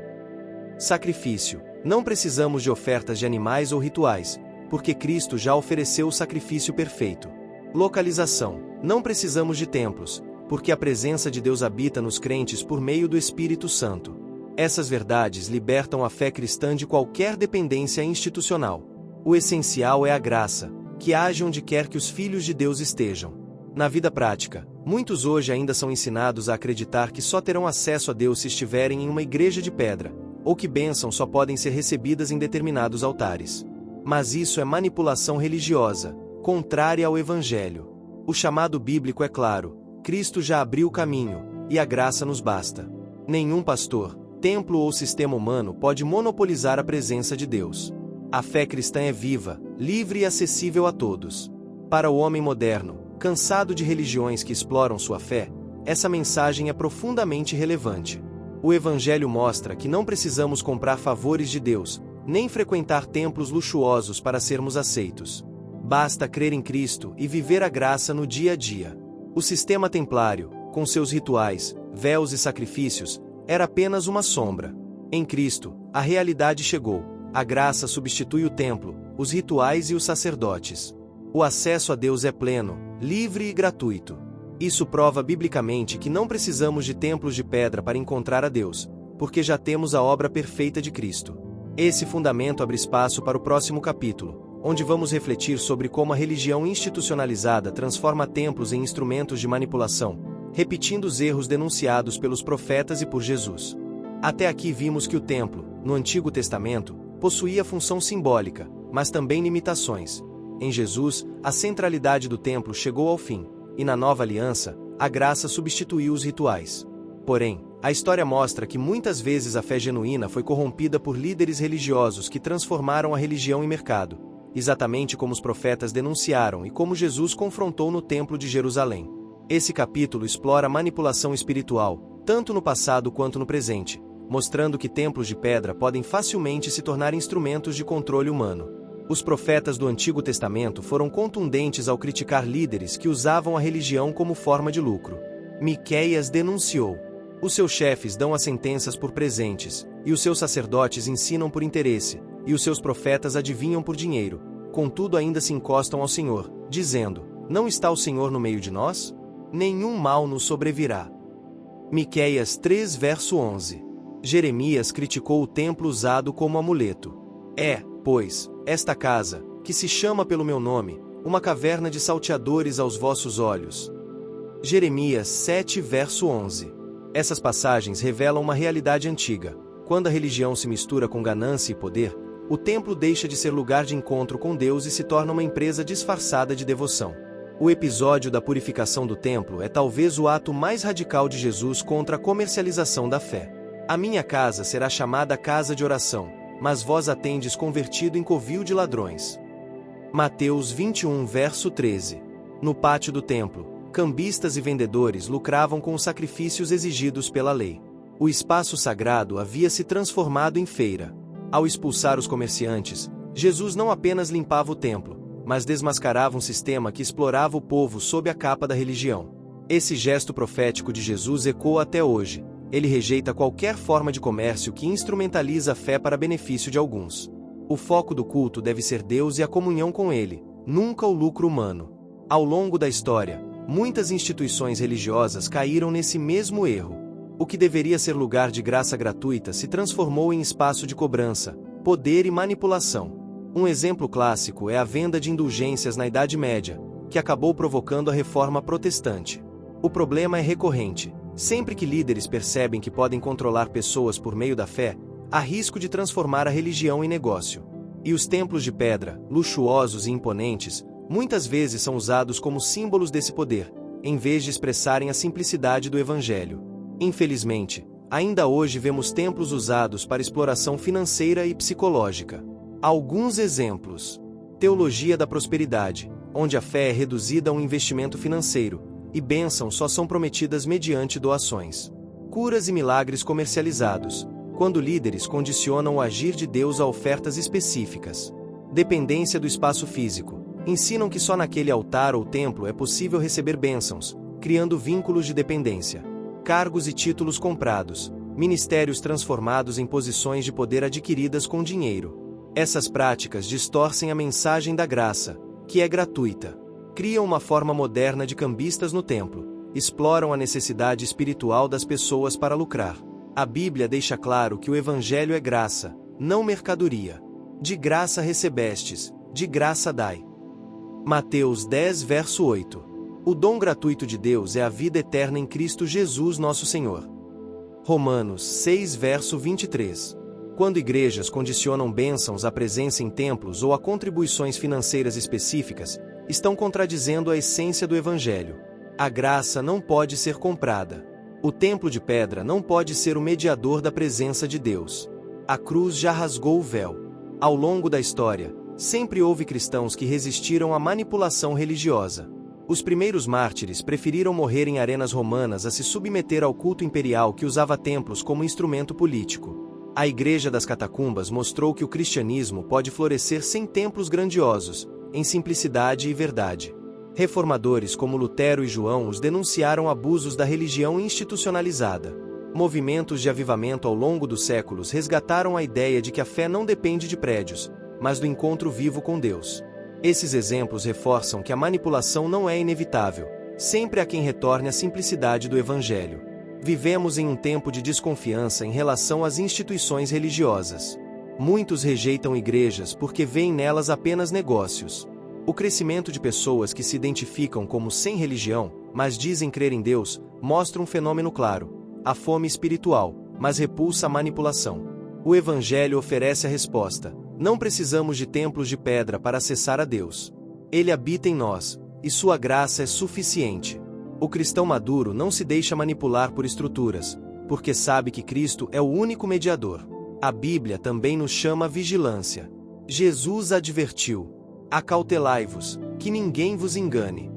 Sacrifício. Não precisamos de ofertas de animais ou rituais, porque Cristo já ofereceu o sacrifício perfeito. Localização. Não precisamos de templos, porque a presença de Deus habita nos crentes por meio do Espírito Santo. Essas verdades libertam a fé cristã de qualquer dependência institucional. O essencial é a graça, que age onde quer que os filhos de Deus estejam. Na vida prática, muitos hoje ainda são ensinados a acreditar que só terão acesso a Deus se estiverem em uma igreja de pedra, ou que bênçãos só podem ser recebidas em determinados altares. Mas isso é manipulação religiosa, contrária ao Evangelho. O chamado bíblico é claro: Cristo já abriu o caminho, e a graça nos basta. Nenhum pastor, templo ou sistema humano pode monopolizar a presença de Deus. A fé cristã é viva, livre e acessível a todos. Para o homem moderno, cansado de religiões que exploram sua fé, essa mensagem é profundamente relevante. O Evangelho mostra que não precisamos comprar favores de Deus, nem frequentar templos luxuosos para sermos aceitos. Basta crer em Cristo e viver a graça no dia a dia. O sistema templário, com seus rituais, véus e sacrifícios, era apenas uma sombra. Em Cristo, a realidade chegou. A graça substitui o templo, os rituais e os sacerdotes. O acesso a Deus é pleno, livre e gratuito. Isso prova biblicamente que não precisamos de templos de pedra para encontrar a Deus, porque já temos a obra perfeita de Cristo. Esse fundamento abre espaço para o próximo capítulo, onde vamos refletir sobre como a religião institucionalizada transforma templos em instrumentos de manipulação, repetindo os erros denunciados pelos profetas e por Jesus. Até aqui vimos que o templo, no Antigo Testamento, possuía função simbólica, mas também limitações. Em Jesus, a centralidade do templo chegou ao fim, e na Nova Aliança, a graça substituiu os rituais. Porém, a história mostra que muitas vezes a fé genuína foi corrompida por líderes religiosos que transformaram a religião em mercado, exatamente como os profetas denunciaram e como Jesus confrontou no Templo de Jerusalém. Esse capítulo explora a manipulação espiritual, tanto no passado quanto no presente, mostrando que templos de pedra podem facilmente se tornar instrumentos de controle humano. Os profetas do Antigo Testamento foram contundentes ao criticar líderes que usavam a religião como forma de lucro. Miqueias denunciou: os seus chefes dão as sentenças por presentes, e os seus sacerdotes ensinam por interesse, e os seus profetas adivinham por dinheiro, contudo ainda se encostam ao Senhor, dizendo: não está o Senhor no meio de nós? Nenhum mal nos sobrevirá. Miqueias 3 verso 11. Jeremias criticou o templo usado como amuleto. Pois, esta casa, que se chama pelo meu nome, uma caverna de salteadores aos vossos olhos. Jeremias 7 verso 11. Essas passagens revelam uma realidade antiga. Quando a religião se mistura com ganância e poder, o templo deixa de ser lugar de encontro com Deus e se torna uma empresa disfarçada de devoção. O episódio da purificação do templo é talvez o ato mais radical de Jesus contra a comercialização da fé. A minha casa será chamada casa de oração, mas vós a tendes convertido em covil de ladrões. Mateus 21 verso 13. No pátio do templo, cambistas e vendedores lucravam com os sacrifícios exigidos pela lei. O espaço sagrado havia se transformado em feira. Ao expulsar os comerciantes, Jesus não apenas limpava o templo, mas desmascarava um sistema que explorava o povo sob a capa da religião. Esse gesto profético de Jesus ecoa até hoje. Ele rejeita qualquer forma de comércio que instrumentaliza a fé para benefício de alguns. O foco do culto deve ser Deus e a comunhão com Ele, nunca o lucro humano. Ao longo da história, muitas instituições religiosas caíram nesse mesmo erro. O que deveria ser lugar de graça gratuita se transformou em espaço de cobrança, poder e manipulação. Um exemplo clássico é a venda de indulgências na Idade Média, que acabou provocando a Reforma Protestante. O problema é recorrente. Sempre que líderes percebem que podem controlar pessoas por meio da fé, há risco de transformar a religião em negócio. E os templos de pedra, luxuosos e imponentes, muitas vezes são usados como símbolos desse poder, em vez de expressarem a simplicidade do Evangelho. Infelizmente, ainda hoje vemos templos usados para exploração financeira e psicológica. Alguns exemplos: teologia da prosperidade, onde a fé é reduzida a um investimento financeiro, e bênçãos só são prometidas mediante doações. Curas e milagres comercializados, quando líderes condicionam o agir de Deus a ofertas específicas. Dependência do espaço físico, ensinam que só naquele altar ou templo é possível receber bênçãos, criando vínculos de dependência. Cargos e títulos comprados, ministérios transformados em posições de poder adquiridas com dinheiro. Essas práticas distorcem a mensagem da graça, que é gratuita. Criam uma forma moderna de cambistas no templo, exploram a necessidade espiritual das pessoas para lucrar. A Bíblia deixa claro que o Evangelho é graça, não mercadoria. De graça recebestes, de graça dai. Mateus 10 verso 8. O dom gratuito de Deus é a vida eterna em Cristo Jesus nosso Senhor. Romanos 6 verso 23. Quando igrejas condicionam bênçãos à presença em templos ou a contribuições financeiras específicas, estão contradizendo a essência do Evangelho. A graça não pode ser comprada. O templo de pedra não pode ser o mediador da presença de Deus. A cruz já rasgou o véu. Ao longo da história, sempre houve cristãos que resistiram à manipulação religiosa. Os primeiros mártires preferiram morrer em arenas romanas a se submeter ao culto imperial que usava templos como instrumento político. A Igreja das Catacumbas mostrou que o cristianismo pode florescer sem templos grandiosos, em simplicidade e verdade. Reformadores como Lutero e João os denunciaram abusos da religião institucionalizada. Movimentos de avivamento ao longo dos séculos resgataram a ideia de que a fé não depende de prédios, mas do encontro vivo com Deus. Esses exemplos reforçam que a manipulação não é inevitável, sempre há quem retorne à simplicidade do Evangelho. Vivemos em um tempo de desconfiança em relação às instituições religiosas. Muitos rejeitam igrejas porque veem nelas apenas negócios. O crescimento de pessoas que se identificam como sem religião, mas dizem crer em Deus, mostra um fenômeno claro: a fome espiritual, mas repulsa a manipulação. O Evangelho oferece a resposta: não precisamos de templos de pedra para acessar a Deus. Ele habita em nós, e sua graça é suficiente. O cristão maduro não se deixa manipular por estruturas, porque sabe que Cristo é o único mediador. A Bíblia também nos chama à vigilância. Jesus advertiu: acautelai-vos, que ninguém vos engane.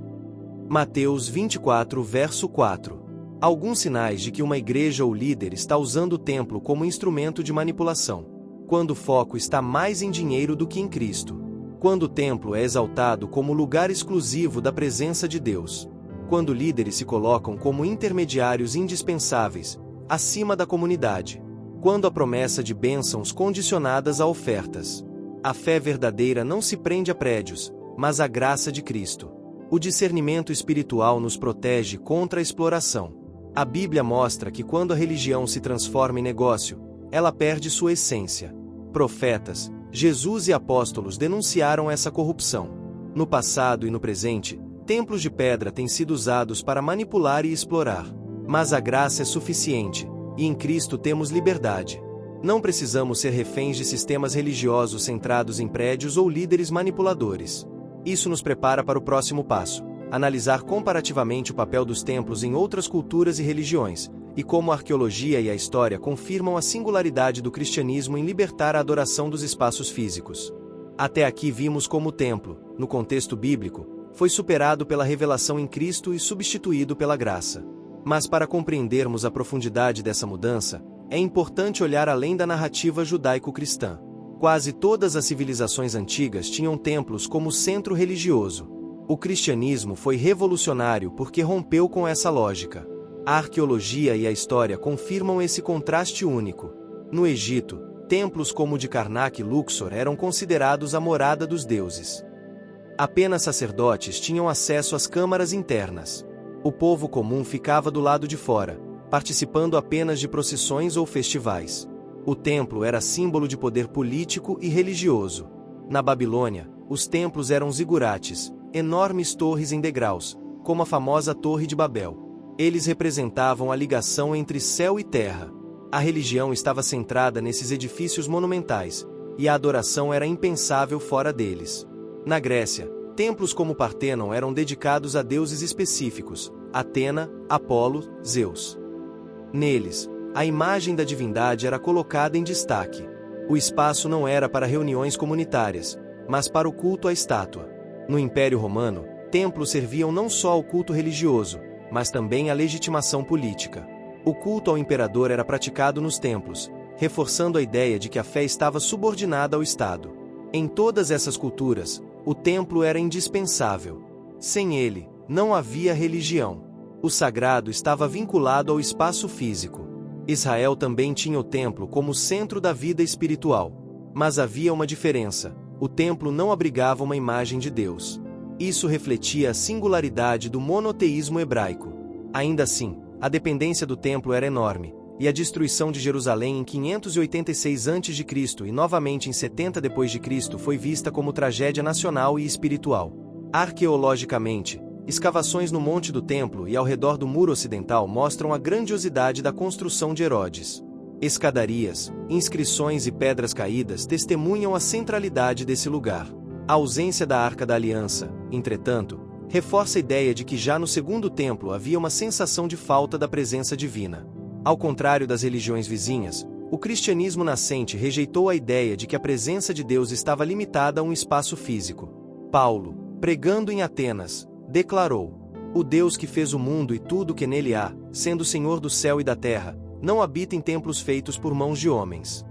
Mateus 24, verso 4. Alguns sinais de que uma igreja ou líder está usando o templo como instrumento de manipulação. Quando o foco está mais em dinheiro do que em Cristo. Quando o templo é exaltado como lugar exclusivo da presença de Deus. Quando líderes se colocam como intermediários indispensáveis, acima da comunidade. Quando a promessa de bênçãos condicionadas a ofertas. A fé verdadeira não se prende a prédios, mas à graça de Cristo. O discernimento espiritual nos protege contra a exploração. A Bíblia mostra que quando a religião se transforma em negócio, ela perde sua essência. Profetas, Jesus e apóstolos denunciaram essa corrupção. No passado e no presente, templos de pedra têm sido usados para manipular e explorar. Mas a graça é suficiente, e em Cristo temos liberdade. Não precisamos ser reféns de sistemas religiosos centrados em prédios ou líderes manipuladores. Isso nos prepara para o próximo passo: analisar comparativamente o papel dos templos em outras culturas e religiões, e como a arqueologia e a história confirmam a singularidade do cristianismo em libertar a adoração dos espaços físicos. Até aqui vimos como o templo, no contexto bíblico, foi superado pela revelação em Cristo e substituído pela graça. Mas para compreendermos a profundidade dessa mudança, é importante olhar além da narrativa judaico-cristã. Quase todas as civilizações antigas tinham templos como centro religioso. O cristianismo foi revolucionário porque rompeu com essa lógica. A arqueologia e a história confirmam esse contraste único. No Egito, templos como o de Karnak e Luxor eram considerados a morada dos deuses. Apenas sacerdotes tinham acesso às câmaras internas. O povo comum ficava do lado de fora, participando apenas de procissões ou festivais. O templo era símbolo de poder político e religioso. Na Babilônia, os templos eram zigurates, enormes torres em degraus, como a famosa Torre de Babel. Eles representavam a ligação entre céu e terra. A religião estava centrada nesses edifícios monumentais, e a adoração era impensável fora deles. Na Grécia, templos como o Partenon eram dedicados a deuses específicos: Atena, Apolo, Zeus. Neles, a imagem da divindade era colocada em destaque. O espaço não era para reuniões comunitárias, mas para o culto à estátua. No Império Romano, templos serviam não só ao culto religioso, mas também à legitimação política. O culto ao imperador era praticado nos templos, reforçando a ideia de que a fé estava subordinada ao Estado. Em todas essas culturas, o templo era indispensável. Sem ele, não havia religião. O sagrado estava vinculado ao espaço físico. Israel também tinha o templo como centro da vida espiritual. Mas havia uma diferença: o templo não abrigava uma imagem de Deus. Isso refletia a singularidade do monoteísmo hebraico. Ainda assim, a dependência do templo era enorme, e a destruição de Jerusalém em 586 a.C. e novamente em 70 d.C. foi vista como tragédia nacional e espiritual. Arqueologicamente, escavações no Monte do Templo e ao redor do Muro Ocidental mostram a grandiosidade da construção de Herodes. Escadarias, inscrições e pedras caídas testemunham a centralidade desse lugar. A ausência da Arca da Aliança, entretanto, reforça a ideia de que já no Segundo Templo havia uma sensação de falta da presença divina. Ao contrário das religiões vizinhas, o cristianismo nascente rejeitou a ideia de que a presença de Deus estava limitada a um espaço físico. Paulo, pregando em Atenas, declarou: "O Deus que fez o mundo e tudo o que nele há, sendo Senhor do céu e da terra, não habita em templos feitos por mãos de homens."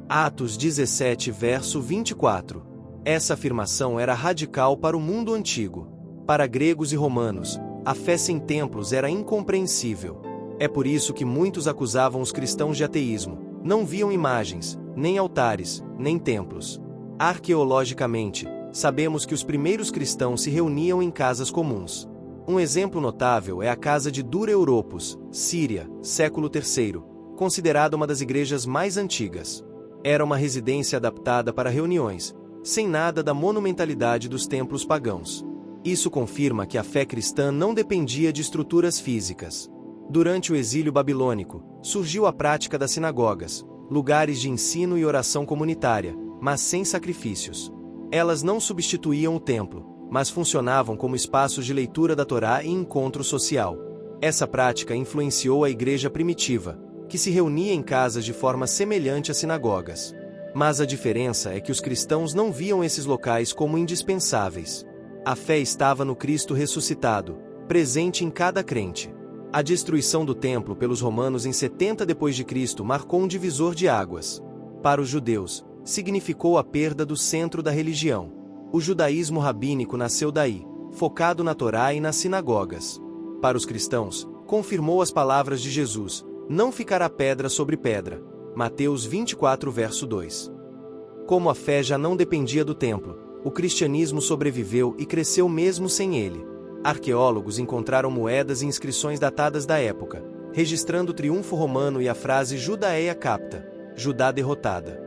Atos 17, verso 24. Essa afirmação era radical para o mundo antigo. Para gregos e romanos, a fé sem templos era incompreensível. É por isso que muitos acusavam os cristãos de ateísmo. Não viam imagens, nem altares, nem templos. Arqueologicamente, sabemos que os primeiros cristãos se reuniam em casas comuns. Um exemplo notável é a casa de Dura Europos, Síria, século III, considerada uma das igrejas mais antigas. Era uma residência adaptada para reuniões, sem nada da monumentalidade dos templos pagãos. Isso confirma que a fé cristã não dependia de estruturas físicas. Durante o exílio babilônico, surgiu a prática das sinagogas, lugares de ensino e oração comunitária, mas sem sacrifícios. Elas não substituíam o templo, mas funcionavam como espaços de leitura da Torá e encontro social. Essa prática influenciou a igreja primitiva, que se reunia em casas de forma semelhante a sinagogas. Mas a diferença é que os cristãos não viam esses locais como indispensáveis. A fé estava no Cristo ressuscitado, presente em cada crente. A destruição do templo pelos romanos em 70 d.C. marcou um divisor de águas. Para os judeus, significou a perda do centro da religião. O judaísmo rabínico nasceu daí, focado na Torá e nas sinagogas. Para os cristãos, confirmou as palavras de Jesus: não ficará pedra sobre pedra. Mateus 24, verso 2. Como a fé já não dependia do templo, o cristianismo sobreviveu e cresceu mesmo sem ele. Arqueólogos encontraram moedas e inscrições datadas da época, registrando o triunfo romano e a frase Judaea capta, Judá derrotada.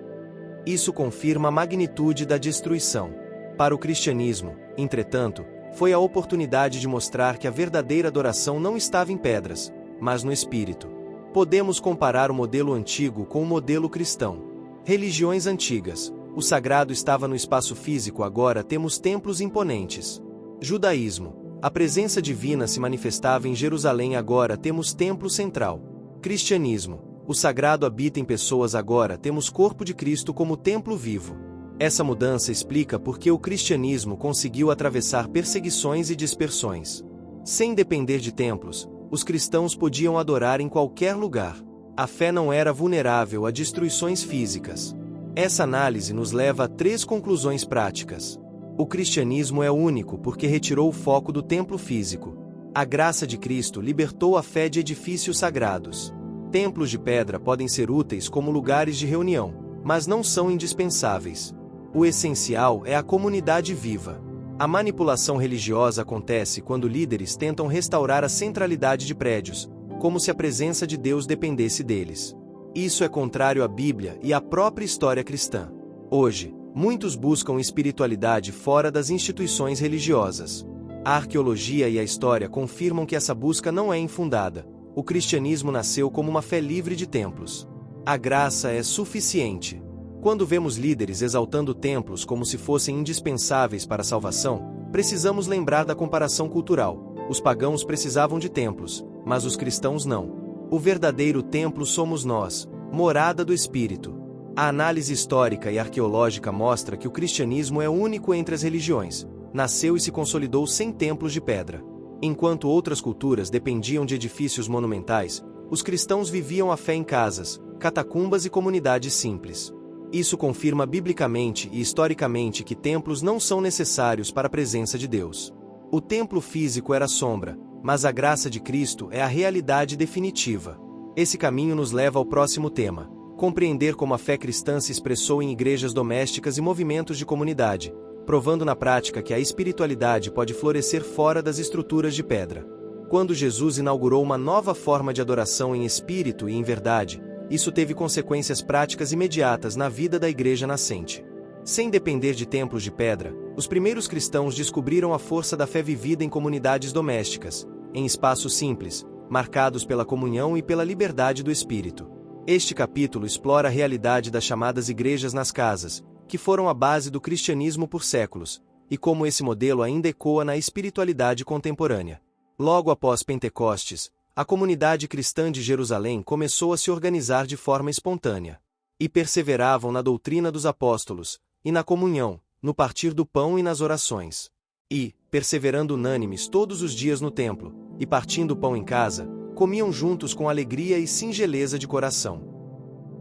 Isso confirma a magnitude da destruição. Para o cristianismo, entretanto, foi a oportunidade de mostrar que a verdadeira adoração não estava em pedras, mas no espírito. Podemos comparar o modelo antigo com o modelo cristão. Religiões antigas, o sagrado estava no espaço físico, agora temos templos imponentes. Judaísmo, a presença divina se manifestava em Jerusalém, agora temos templo central. Cristianismo, o sagrado habita em pessoas, agora temos corpo de Cristo como templo vivo. Essa mudança explica por que o cristianismo conseguiu atravessar perseguições e dispersões. Sem depender de templos, os cristãos podiam adorar em qualquer lugar. A fé não era vulnerável a destruições físicas. Essa análise nos leva a 3 conclusões práticas. O cristianismo é único porque retirou o foco do templo físico. A graça de Cristo libertou a fé de edifícios sagrados. Templos de pedra podem ser úteis como lugares de reunião, mas não são indispensáveis. O essencial é a comunidade viva. A manipulação religiosa acontece quando líderes tentam restaurar a centralidade de prédios, como se a presença de Deus dependesse deles. Isso é contrário à Bíblia e à própria história cristã. Hoje, muitos buscam espiritualidade fora das instituições religiosas. A arqueologia e a história confirmam que essa busca não é infundada. O cristianismo nasceu como uma fé livre de templos. A graça é suficiente. Quando vemos líderes exaltando templos como se fossem indispensáveis para a salvação, precisamos lembrar da comparação cultural. Os pagãos precisavam de templos, mas os cristãos não. O verdadeiro templo somos nós, morada do Espírito. A análise histórica e arqueológica mostra que o cristianismo é único entre as religiões. Nasceu e se consolidou sem templos de pedra. Enquanto outras culturas dependiam de edifícios monumentais, os cristãos viviam a fé em casas, catacumbas e comunidades simples. Isso confirma biblicamente e historicamente que templos não são necessários para a presença de Deus. O templo físico era sombra, mas a graça de Cristo é a realidade definitiva. Esse caminho nos leva ao próximo tema: compreender como a fé cristã se expressou em igrejas domésticas e movimentos de comunidade, provando na prática que a espiritualidade pode florescer fora das estruturas de pedra. Quando Jesus inaugurou uma nova forma de adoração em espírito e em verdade, isso teve consequências práticas imediatas na vida da igreja nascente. Sem depender de templos de pedra, os primeiros cristãos descobriram a força da fé vivida em comunidades domésticas, em espaços simples, marcados pela comunhão e pela liberdade do espírito. Este capítulo explora a realidade das chamadas igrejas nas casas, que foram a base do cristianismo por séculos, e como esse modelo ainda ecoa na espiritualidade contemporânea. Logo após Pentecostes, a comunidade cristã de Jerusalém começou a se organizar de forma espontânea. E perseveravam na doutrina dos apóstolos, e na comunhão, no partir do pão e nas orações. E, perseverando unânimes todos os dias no templo, e partindo o pão em casa, comiam juntos com alegria e singeleza de coração.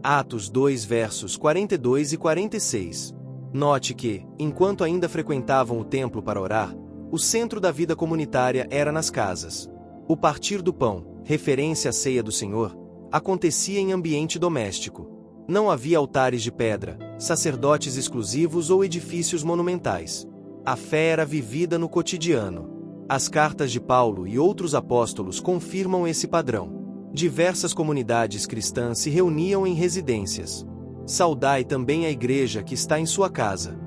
Atos 2 versos 42 e 46. Note que, enquanto ainda frequentavam o templo para orar, o centro da vida comunitária era nas casas. O partir do pão, referência à ceia do Senhor, acontecia em ambiente doméstico. Não havia altares de pedra, sacerdotes exclusivos ou edifícios monumentais. A fé era vivida no cotidiano. As cartas de Paulo e outros apóstolos confirmam esse padrão. Diversas comunidades cristãs se reuniam em residências. Saudai também a igreja que está em sua casa.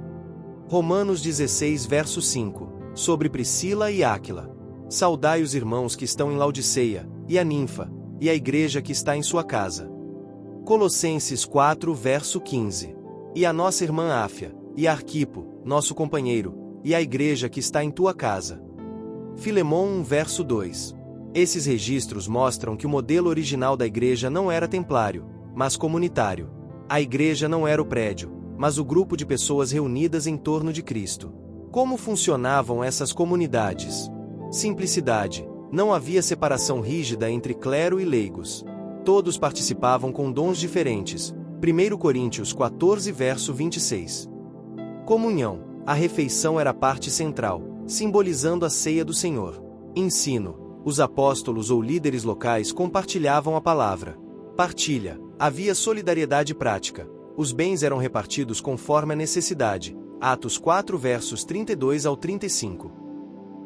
Romanos 16 verso 5, sobre Priscila e Áquila. Saudai os irmãos que estão em Laodiceia, e a Ninfa, e a igreja que está em sua casa. Colossenses 4, verso 15. E a nossa irmã Áfia, e Arquipo, nosso companheiro, e a igreja que está em tua casa. Filemon 1, verso 2. Esses registros mostram que o modelo original da igreja não era templário, mas comunitário. A igreja não era o prédio, mas o grupo de pessoas reunidas em torno de Cristo. Como funcionavam essas comunidades? Simplicidade. Não havia separação rígida entre clero e leigos. Todos participavam com dons diferentes. 1 Coríntios 14, verso 26. Comunhão. A refeição era a parte central, simbolizando a ceia do Senhor. Ensino. Os apóstolos ou líderes locais compartilhavam a palavra. Partilha. Havia solidariedade prática. Os bens eram repartidos conforme a necessidade. Atos 4, versos 32 ao 35.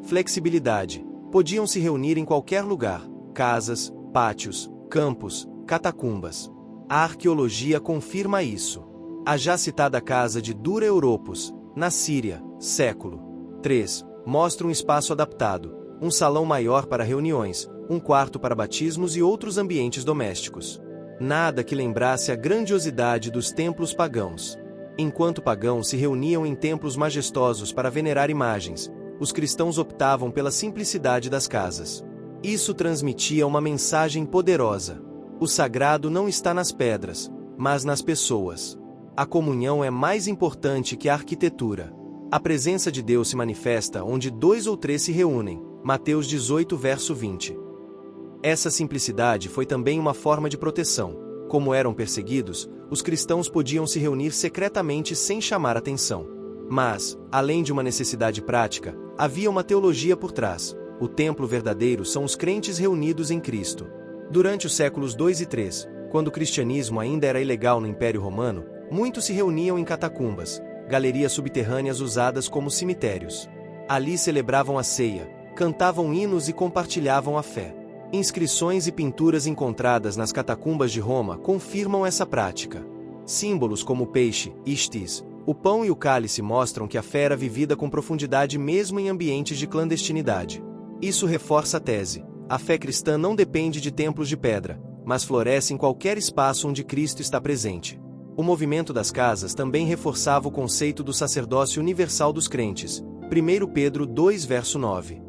Flexibilidade. Podiam se reunir em qualquer lugar: casas, pátios, campos, catacumbas. A arqueologia confirma isso. A já citada casa de Dura Europos, na Síria, século III, mostra um espaço adaptado, um salão maior para reuniões, um quarto para batismos e outros ambientes domésticos. Nada que lembrasse a grandiosidade dos templos pagãos. Enquanto pagãos se reuniam em templos majestosos para venerar imagens, os cristãos optavam pela simplicidade das casas. Isso transmitia uma mensagem poderosa. O sagrado não está nas pedras, mas nas pessoas. A comunhão é mais importante que a arquitetura. A presença de Deus se manifesta onde 2 ou 3 se reúnem. Mateus 18, verso 20. Essa simplicidade foi também uma forma de proteção. Como eram perseguidos, os cristãos podiam se reunir secretamente sem chamar atenção. Mas, além de uma necessidade prática, havia uma teologia por trás. O templo verdadeiro são os crentes reunidos em Cristo. Durante os séculos 2 e 3, quando o cristianismo ainda era ilegal no Império Romano, muitos se reuniam em catacumbas, galerias subterrâneas usadas como cemitérios. Ali celebravam a ceia, cantavam hinos e compartilhavam a fé. Inscrições e pinturas encontradas nas catacumbas de Roma confirmam essa prática. Símbolos como o peixe, istis, o pão e o cálice mostram que a fé era vivida com profundidade mesmo em ambientes de clandestinidade. Isso reforça a tese: a fé cristã não depende de templos de pedra, mas floresce em qualquer espaço onde Cristo está presente. O movimento das casas também reforçava o conceito do sacerdócio universal dos crentes. 1 Pedro 2, verso 9.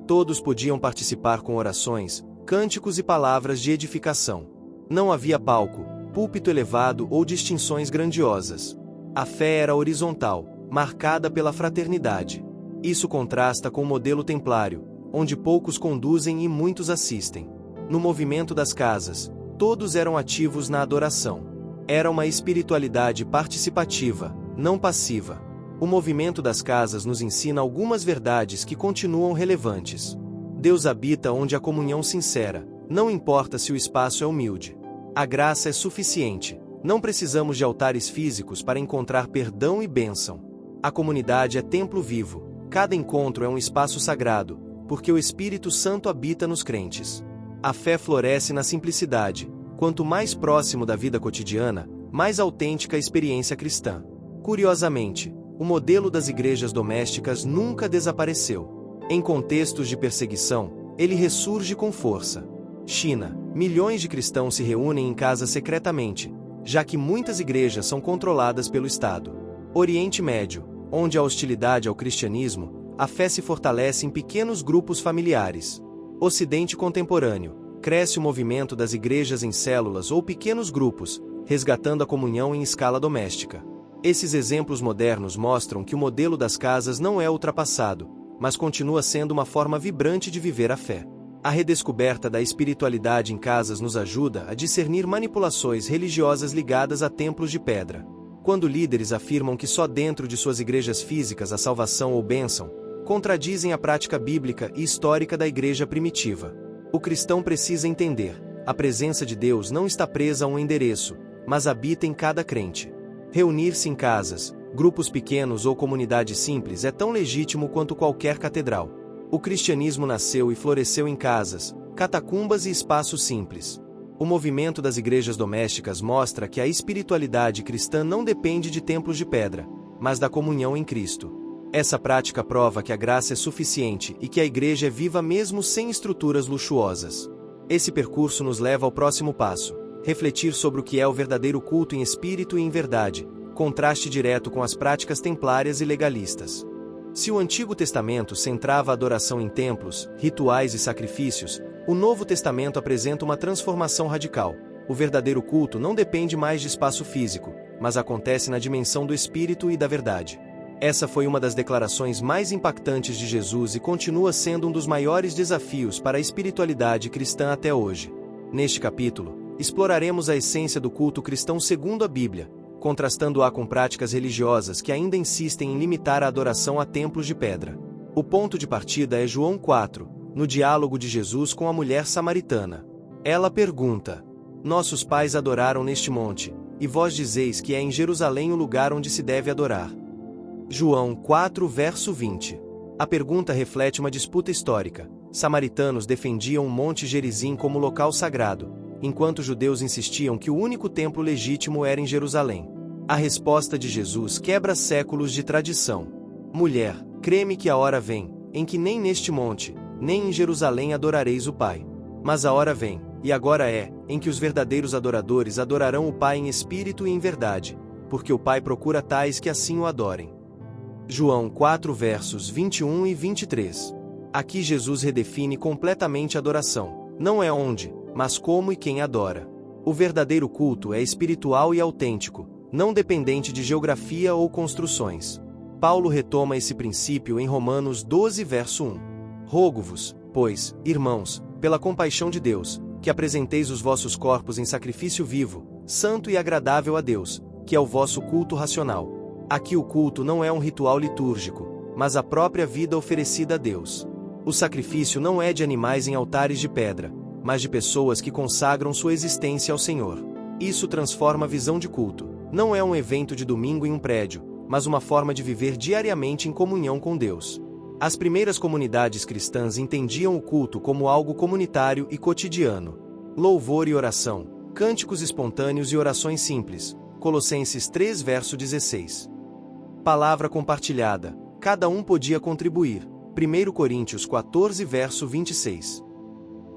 Todos podiam participar com orações, cânticos e palavras de edificação. Não havia palco, púlpito elevado ou distinções grandiosas. A fé era horizontal, marcada pela fraternidade. Isso contrasta com o modelo templário, onde poucos conduzem e muitos assistem. No movimento das casas, todos eram ativos na adoração. Era uma espiritualidade participativa, não passiva. O movimento das casas nos ensina algumas verdades que continuam relevantes. Deus habita onde há comunhão sincera, não importa se o espaço é humilde. A graça é suficiente. Não precisamos de altares físicos para encontrar perdão e bênção. A comunidade é templo vivo. Cada encontro é um espaço sagrado, porque o Espírito Santo habita nos crentes. A fé floresce na simplicidade. Quanto mais próximo da vida cotidiana, mais autêntica a experiência cristã. Curiosamente, o modelo das igrejas domésticas nunca desapareceu. Em contextos de perseguição, ele ressurge com força. China, milhões de cristãos se reúnem em casa secretamente, já que muitas igrejas são controladas pelo Estado. Oriente Médio, onde a hostilidade ao cristianismo, a fé se fortalece em pequenos grupos familiares. Ocidente contemporâneo, cresce o movimento das igrejas em células ou pequenos grupos, resgatando a comunhão em escala doméstica. Esses exemplos modernos mostram que o modelo das casas não é ultrapassado, mas continua sendo uma forma vibrante de viver a fé. A redescoberta da espiritualidade em casas nos ajuda a discernir manipulações religiosas ligadas a templos de pedra. Quando líderes afirmam que só dentro de suas igrejas físicas há salvação ou bênção, contradizem a prática bíblica e histórica da igreja primitiva. O cristão precisa entender: a presença de Deus não está presa a um endereço, mas habita em cada crente. Reunir-se em casas, grupos pequenos ou comunidades simples é tão legítimo quanto qualquer catedral. O cristianismo nasceu e floresceu em casas, catacumbas e espaços simples. O movimento das igrejas domésticas mostra que a espiritualidade cristã não depende de templos de pedra, mas da comunhão em Cristo. Essa prática prova que a graça é suficiente e que a igreja é viva mesmo sem estruturas luxuosas. Esse percurso nos leva ao próximo passo: refletir sobre o que é o verdadeiro culto em espírito e em verdade, contraste direto com as práticas templárias e legalistas. Se o Antigo Testamento centrava a adoração em templos, rituais e sacrifícios, o Novo Testamento apresenta uma transformação radical. O verdadeiro culto não depende mais de espaço físico, mas acontece na dimensão do espírito e da verdade. Essa foi uma das declarações mais impactantes de Jesus e continua sendo um dos maiores desafios para a espiritualidade cristã até hoje. Neste capítulo, exploraremos a essência do culto cristão segundo a Bíblia, contrastando-a com práticas religiosas que ainda insistem em limitar a adoração a templos de pedra. O ponto de partida é João 4, no diálogo de Jesus com a mulher samaritana. Ela pergunta: "Nossos pais adoraram neste monte, e vós dizeis que é em Jerusalém o lugar onde se deve adorar." João 4, verso 20. A pergunta reflete uma disputa histórica. Samaritanos defendiam o Monte Gerizim como local sagrado, enquanto judeus insistiam que o único templo legítimo era em Jerusalém. A resposta de Jesus quebra séculos de tradição. "Mulher, crê-me que a hora vem, em que nem neste monte, nem em Jerusalém adorareis o Pai. Mas a hora vem, e agora é, em que os verdadeiros adoradores adorarão o Pai em espírito e em verdade, porque o Pai procura tais que assim o adorem." João 4 versos 21 e 23. Aqui Jesus redefine completamente a adoração. Não é onde, mas como e quem adora. O verdadeiro culto é espiritual e autêntico, não dependente de geografia ou construções. Paulo retoma esse princípio em Romanos 12, verso 1. "Rogo-vos, pois, irmãos, pela compaixão de Deus, que apresenteis os vossos corpos em sacrifício vivo, santo e agradável a Deus, que é o vosso culto racional." Aqui o culto não é um ritual litúrgico, mas a própria vida oferecida a Deus. O sacrifício não é de animais em altares de pedra, mas de pessoas que consagram sua existência ao Senhor. Isso transforma a visão de culto. Não é um evento de domingo em um prédio, mas uma forma de viver diariamente em comunhão com Deus. As primeiras comunidades cristãs entendiam o culto como algo comunitário e cotidiano. Louvor e oração, cânticos espontâneos e orações simples. Colossenses 3, verso 16. Palavra compartilhada. Cada um podia contribuir. 1 Coríntios 14, verso 26.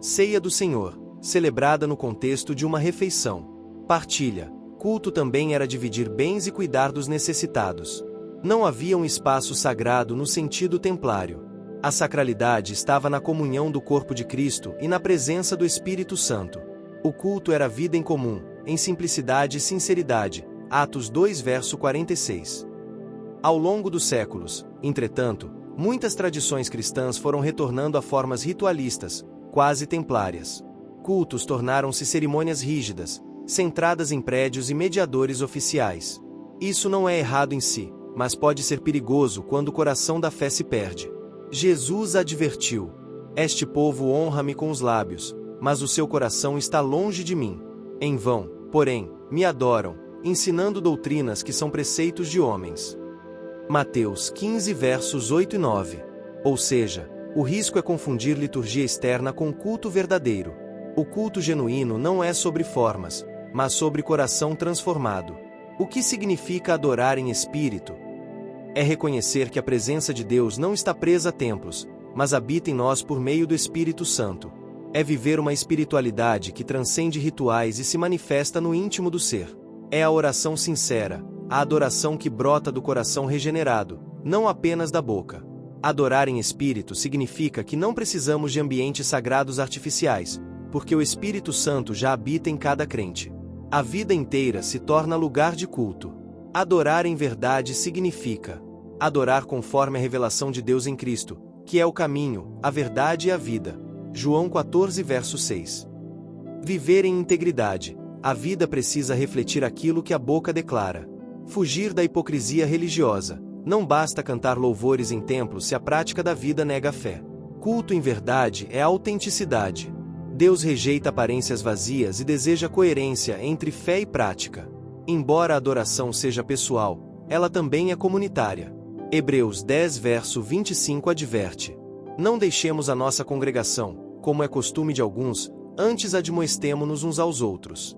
Ceia do Senhor, celebrada no contexto de uma refeição. Partilha. Culto também era dividir bens e cuidar dos necessitados. Não havia um espaço sagrado no sentido templário. A sacralidade estava na comunhão do corpo de Cristo e na presença do Espírito Santo. O culto era vida em comum, em simplicidade e sinceridade. Atos 2, verso 46. Ao longo dos séculos, entretanto, muitas tradições cristãs foram retornando a formas ritualistas, quase templárias. Cultos tornaram-se cerimônias rígidas, centradas em prédios e mediadores oficiais. Isso não é errado em si, mas pode ser perigoso quando o coração da fé se perde. Jesus advertiu: "Este povo honra-me com os lábios, mas o seu coração está longe de mim. Em vão, porém, me adoram, ensinando doutrinas que são preceitos de homens." Mateus 15, versos 8 e 9. Ou seja, o risco é confundir liturgia externa com culto verdadeiro. O culto genuíno não é sobre formas, mas sobre coração transformado. O que significa adorar em espírito? É reconhecer que a presença de Deus não está presa a templos, mas habita em nós por meio do Espírito Santo. É viver uma espiritualidade que transcende rituais e se manifesta no íntimo do ser. É a oração sincera, a adoração que brota do coração regenerado, não apenas da boca. Adorar em espírito significa que não precisamos de ambientes sagrados artificiais, porque o Espírito Santo já habita em cada crente. A vida inteira se torna lugar de culto. Adorar em verdade significa adorar conforme a revelação de Deus em Cristo, que é o caminho, a verdade e a vida. João 14, verso 6. Viver em integridade. A vida precisa refletir aquilo que a boca declara. Fugir da hipocrisia religiosa. Não basta cantar louvores em templos se a prática da vida nega a fé. Culto em verdade é autenticidade. Deus rejeita aparências vazias e deseja coerência entre fé e prática. Embora a adoração seja pessoal, ela também é comunitária. Hebreus 10, verso 25 adverte: "Não deixemos a nossa congregação, como é costume de alguns, antes admoestemo-nos uns aos outros."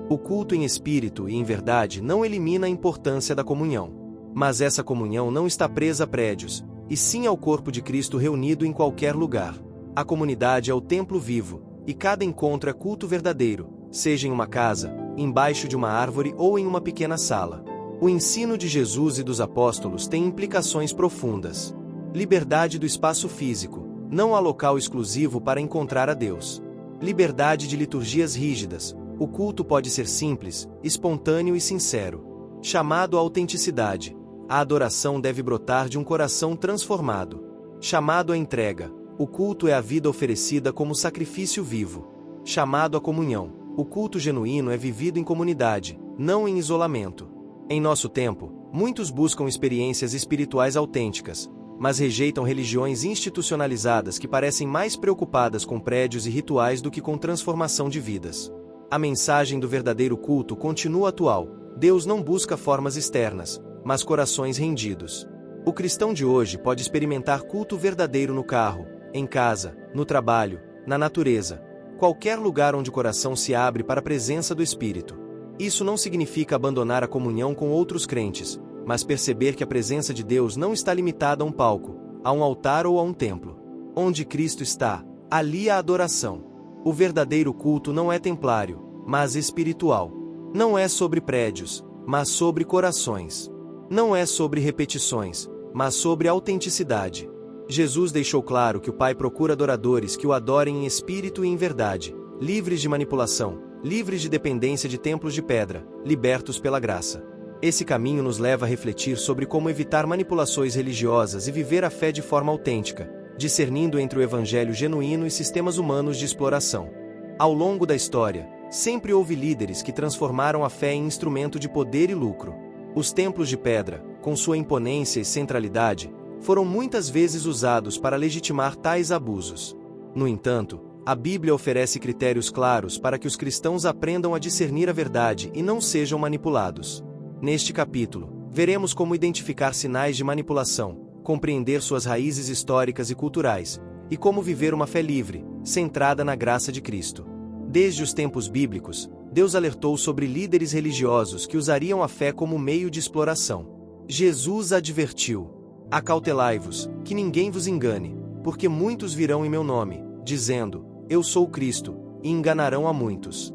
O culto em espírito e em verdade não elimina a importância da comunhão. Mas essa comunhão não está presa a prédios, e sim ao corpo de Cristo reunido em qualquer lugar. A comunidade é o templo vivo, e cada encontro é culto verdadeiro, seja em uma casa, embaixo de uma árvore ou em uma pequena sala. O ensino de Jesus e dos apóstolos tem implicações profundas. Liberdade do espaço físico, não há local exclusivo para encontrar a Deus. Liberdade de liturgias rígidas, o culto pode ser simples, espontâneo e sincero. Chamado à autenticidade, a adoração deve brotar de um coração transformado. Chamado à entrega, o culto é a vida oferecida como sacrifício vivo. Chamado à comunhão, o culto genuíno é vivido em comunidade, não em isolamento. Em nosso tempo, muitos buscam experiências espirituais autênticas, mas rejeitam religiões institucionalizadas que parecem mais preocupadas com prédios e rituais do que com transformação de vidas. A mensagem do verdadeiro culto continua atual. Deus não busca formas externas, mas corações rendidos. O cristão de hoje pode experimentar culto verdadeiro no carro, em casa, no trabalho, na natureza, qualquer lugar onde o coração se abre para a presença do Espírito. Isso não significa abandonar a comunhão com outros crentes, mas perceber que a presença de Deus não está limitada a um palco, a um altar ou a um templo. Onde Cristo está, ali há adoração. O verdadeiro culto não é templário, mas espiritual. Não é sobre prédios, mas sobre corações. Não é sobre repetições, mas sobre autenticidade. Jesus deixou claro que o Pai procura adoradores que o adorem em espírito e em verdade, livres de manipulação, livres de dependência de templos de pedra, libertos pela graça. Esse caminho nos leva a refletir sobre como evitar manipulações religiosas e viver a fé de forma autêntica, discernindo entre o evangelho genuíno e sistemas humanos de exploração. Ao longo da história, sempre houve líderes que transformaram a fé em instrumento de poder e lucro. Os templos de pedra, com sua imponência e centralidade, foram muitas vezes usados para legitimar tais abusos. No entanto, a Bíblia oferece critérios claros para que os cristãos aprendam a discernir a verdade e não sejam manipulados. Neste capítulo, veremos como identificar sinais de manipulação, compreender suas raízes históricas e culturais, e como viver uma fé livre, centrada na graça de Cristo. Desde os tempos bíblicos, Deus alertou sobre líderes religiosos que usariam a fé como meio de exploração. Jesus advertiu: acautelai-vos, que ninguém vos engane, porque muitos virão em meu nome, dizendo, eu sou o Cristo, e enganarão a muitos.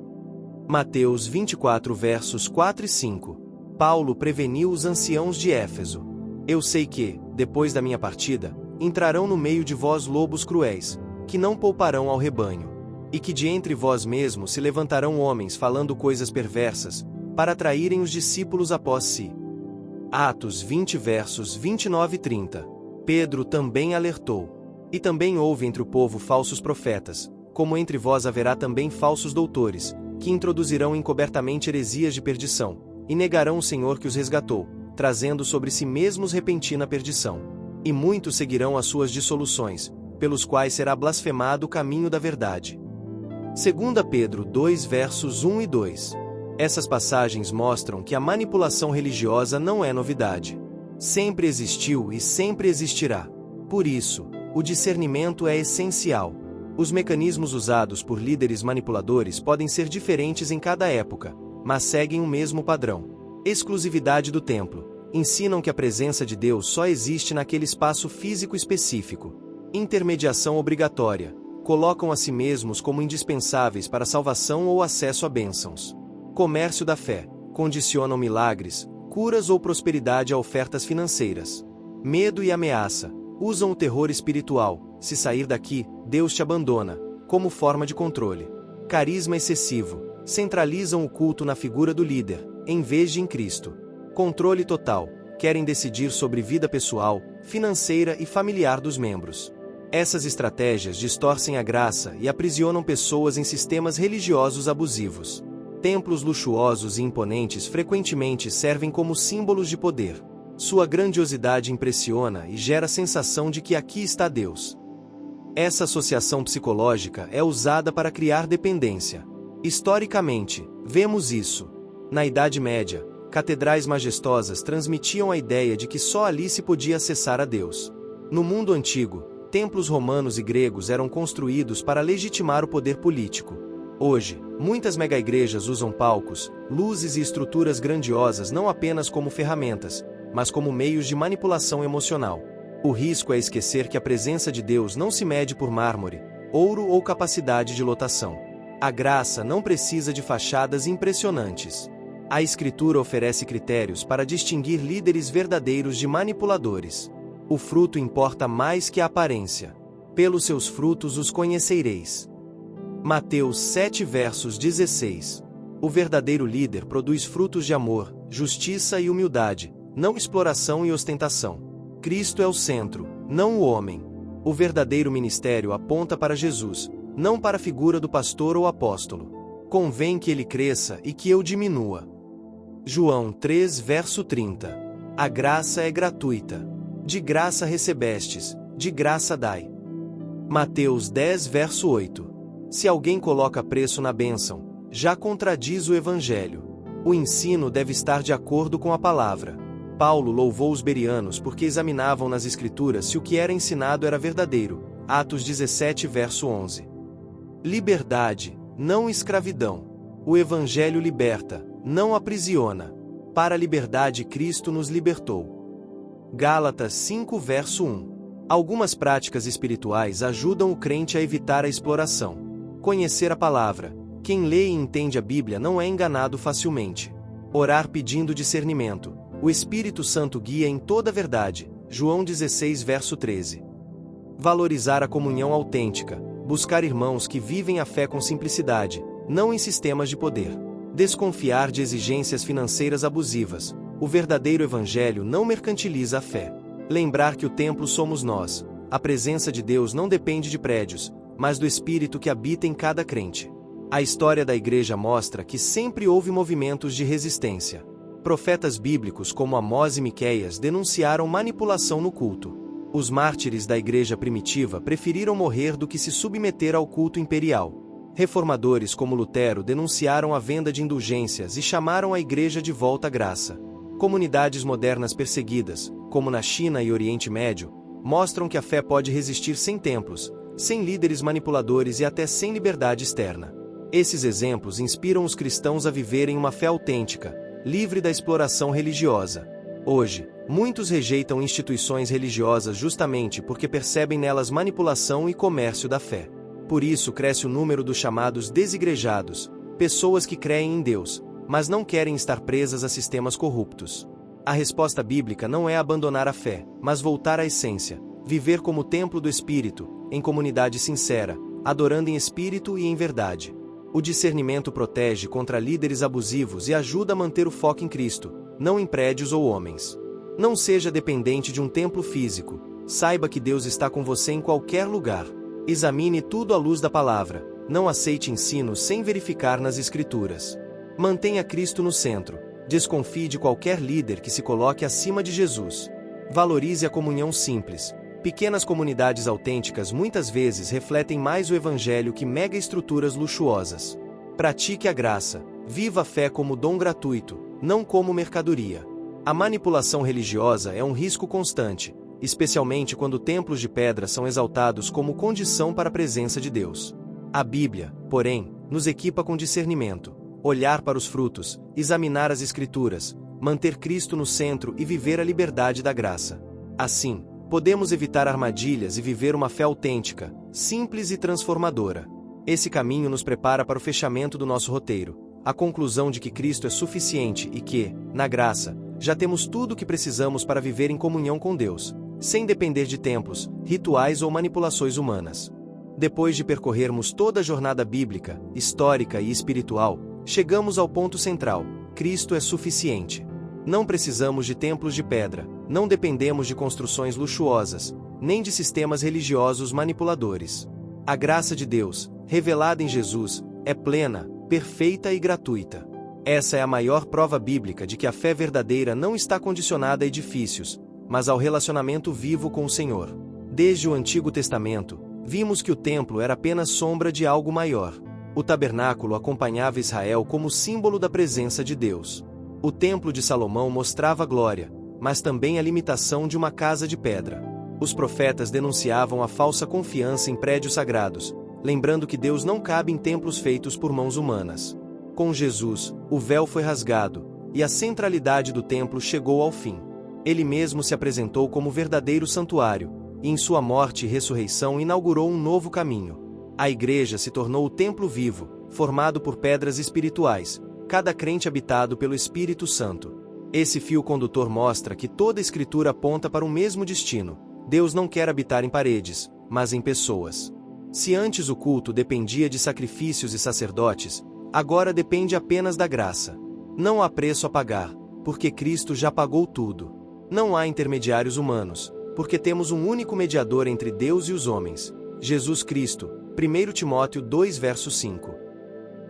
Mateus 24 versos 4 e 5. Paulo preveniu os anciãos de Éfeso. Eu sei que, depois da minha partida, entrarão no meio de vós lobos cruéis, que não pouparão ao rebanho, e que de entre vós mesmos se levantarão homens falando coisas perversas, para atraírem os discípulos após si. Atos 20 versos 29 e 30. Pedro também alertou. E também houve entre o povo falsos profetas, como entre vós haverá também falsos doutores, que introduzirão encobertamente heresias de perdição, e negarão o Senhor que os resgatou, trazendo sobre si mesmos repentina perdição. E muitos seguirão as suas dissoluções, pelos quais será blasfemado o caminho da verdade. 2 Pedro 2 versos 1 e 2. Essas passagens mostram que a manipulação religiosa não é novidade. Sempre existiu e sempre existirá. Por isso, o discernimento é essencial. Os mecanismos usados por líderes manipuladores podem ser diferentes em cada época, mas seguem o mesmo padrão. Exclusividade do templo. Ensinam que a presença de Deus só existe naquele espaço físico específico. Intermediação obrigatória. Colocam a si mesmos como indispensáveis para a salvação ou acesso a bênçãos. Comércio da fé. Condicionam milagres, curas ou prosperidade a ofertas financeiras. Medo e ameaça. Usam o terror espiritual. Se sair daqui, Deus te abandona, como forma de controle. Carisma excessivo. Centralizam o culto na figura do líder, em vez de em Cristo. Controle total. Querem decidir sobre vida pessoal, financeira e familiar dos membros. Essas estratégias distorcem a graça e aprisionam pessoas em sistemas religiosos abusivos. Templos luxuosos e imponentes frequentemente servem como símbolos de poder. Sua grandiosidade impressiona e gera a sensação de que aqui está Deus. Essa associação psicológica é usada para criar dependência. Historicamente, vemos isso. Na Idade Média, catedrais majestosas transmitiam a ideia de que só ali se podia acessar a Deus. No mundo antigo, templos romanos e gregos eram construídos para legitimar o poder político. Hoje, muitas mega-igrejas usam palcos, luzes e estruturas grandiosas não apenas como ferramentas, mas como meios de manipulação emocional. O risco é esquecer que a presença de Deus não se mede por mármore, ouro ou capacidade de lotação. A graça não precisa de fachadas impressionantes. A Escritura oferece critérios para distinguir líderes verdadeiros de manipuladores. O fruto importa mais que a aparência. Pelos seus frutos os conhecereis. Mateus 7 versos 16. O verdadeiro líder produz frutos de amor, justiça e humildade, não exploração e ostentação. Cristo é o centro, não o homem. O verdadeiro ministério aponta para Jesus, não para a figura do pastor ou apóstolo. Convém que ele cresça e que eu diminua. João 3 verso 30. A graça é gratuita. De graça recebestes, de graça dai. Mateus 10 verso 8. Se alguém coloca preço na bênção, já contradiz o Evangelho. O ensino deve estar de acordo com a palavra. Paulo louvou os bereanos porque examinavam nas Escrituras se o que era ensinado era verdadeiro. Atos 17 verso 11. Liberdade, não escravidão. O Evangelho liberta, não aprisiona. Para a liberdade Cristo nos libertou. Gálatas 5 verso 1. Algumas práticas espirituais ajudam o crente a evitar a exploração. Conhecer a palavra. Quem lê e entende a Bíblia não é enganado facilmente. Orar pedindo discernimento. O Espírito Santo guia em toda a verdade. João 16 verso 13. Valorizar a comunhão autêntica. Buscar irmãos que vivem a fé com simplicidade, não em sistemas de poder. Desconfiar de exigências financeiras abusivas. O verdadeiro Evangelho não mercantiliza a fé. Lembrar que o templo somos nós. A presença de Deus não depende de prédios, mas do Espírito que habita em cada crente. A história da Igreja mostra que sempre houve movimentos de resistência. Profetas bíblicos como Amós e Miqueias denunciaram manipulação no culto. Os mártires da Igreja primitiva preferiram morrer do que se submeter ao culto imperial. Reformadores como Lutero denunciaram a venda de indulgências e chamaram a Igreja de volta à graça. Comunidades modernas perseguidas, como na China e Oriente Médio, mostram que a fé pode resistir sem templos, sem líderes manipuladores e até sem liberdade externa. Esses exemplos inspiram os cristãos a viverem uma fé autêntica, livre da exploração religiosa. Hoje, muitos rejeitam instituições religiosas justamente porque percebem nelas manipulação e comércio da fé. Por isso cresce o número dos chamados desigrejados, pessoas que creem em Deus, mas não querem estar presas a sistemas corruptos. A resposta bíblica não é abandonar a fé, mas voltar à essência, viver como templo do Espírito, em comunidade sincera, adorando em espírito e em verdade. O discernimento protege contra líderes abusivos e ajuda a manter o foco em Cristo, não em prédios ou homens. Não seja dependente de um templo físico. Saiba que Deus está com você em qualquer lugar. Examine tudo à luz da palavra. Não aceite ensinos sem verificar nas Escrituras. Mantenha Cristo no centro. Desconfie de qualquer líder que se coloque acima de Jesus. Valorize a comunhão simples. Pequenas comunidades autênticas muitas vezes refletem mais o Evangelho que mega-estruturas luxuosas. Pratique a graça. Viva a fé como dom gratuito, não como mercadoria. A manipulação religiosa é um risco constante, especialmente quando templos de pedra são exaltados como condição para a presença de Deus. A Bíblia, porém, nos equipa com discernimento, olhar para os frutos, examinar as Escrituras, manter Cristo no centro e viver a liberdade da graça. Assim, podemos evitar armadilhas e viver uma fé autêntica, simples e transformadora. Esse caminho nos prepara para o fechamento do nosso roteiro, a conclusão de que Cristo é suficiente e que, na graça, já temos tudo o que precisamos para viver em comunhão com Deus, sem depender de templos, rituais ou manipulações humanas. Depois de percorrermos toda a jornada bíblica, histórica e espiritual, chegamos ao ponto central: Cristo é suficiente. Não precisamos de templos de pedra, não dependemos de construções luxuosas, nem de sistemas religiosos manipuladores. A graça de Deus, revelada em Jesus, é plena, perfeita e gratuita. Essa é a maior prova bíblica de que a fé verdadeira não está condicionada a edifícios, mas ao relacionamento vivo com o Senhor. Desde o Antigo Testamento, vimos que o templo era apenas sombra de algo maior. O tabernáculo acompanhava Israel como símbolo da presença de Deus. O templo de Salomão mostrava a glória, mas também a limitação de uma casa de pedra. Os profetas denunciavam a falsa confiança em prédios sagrados, lembrando que Deus não cabe em templos feitos por mãos humanas. Com Jesus, o véu foi rasgado, e a centralidade do templo chegou ao fim. Ele mesmo se apresentou como verdadeiro santuário, e em sua morte e ressurreição inaugurou um novo caminho. A Igreja se tornou o templo vivo, formado por pedras espirituais, cada crente habitado pelo Espírito Santo. Esse fio condutor mostra que toda a Escritura aponta para o mesmo destino. Deus não quer habitar em paredes, mas em pessoas. Se antes o culto dependia de sacrifícios e sacerdotes, agora depende apenas da graça. Não há preço a pagar, porque Cristo já pagou tudo. Não há intermediários humanos, porque temos um único mediador entre Deus e os homens, Jesus Cristo. 1 Timóteo 2 verso 5.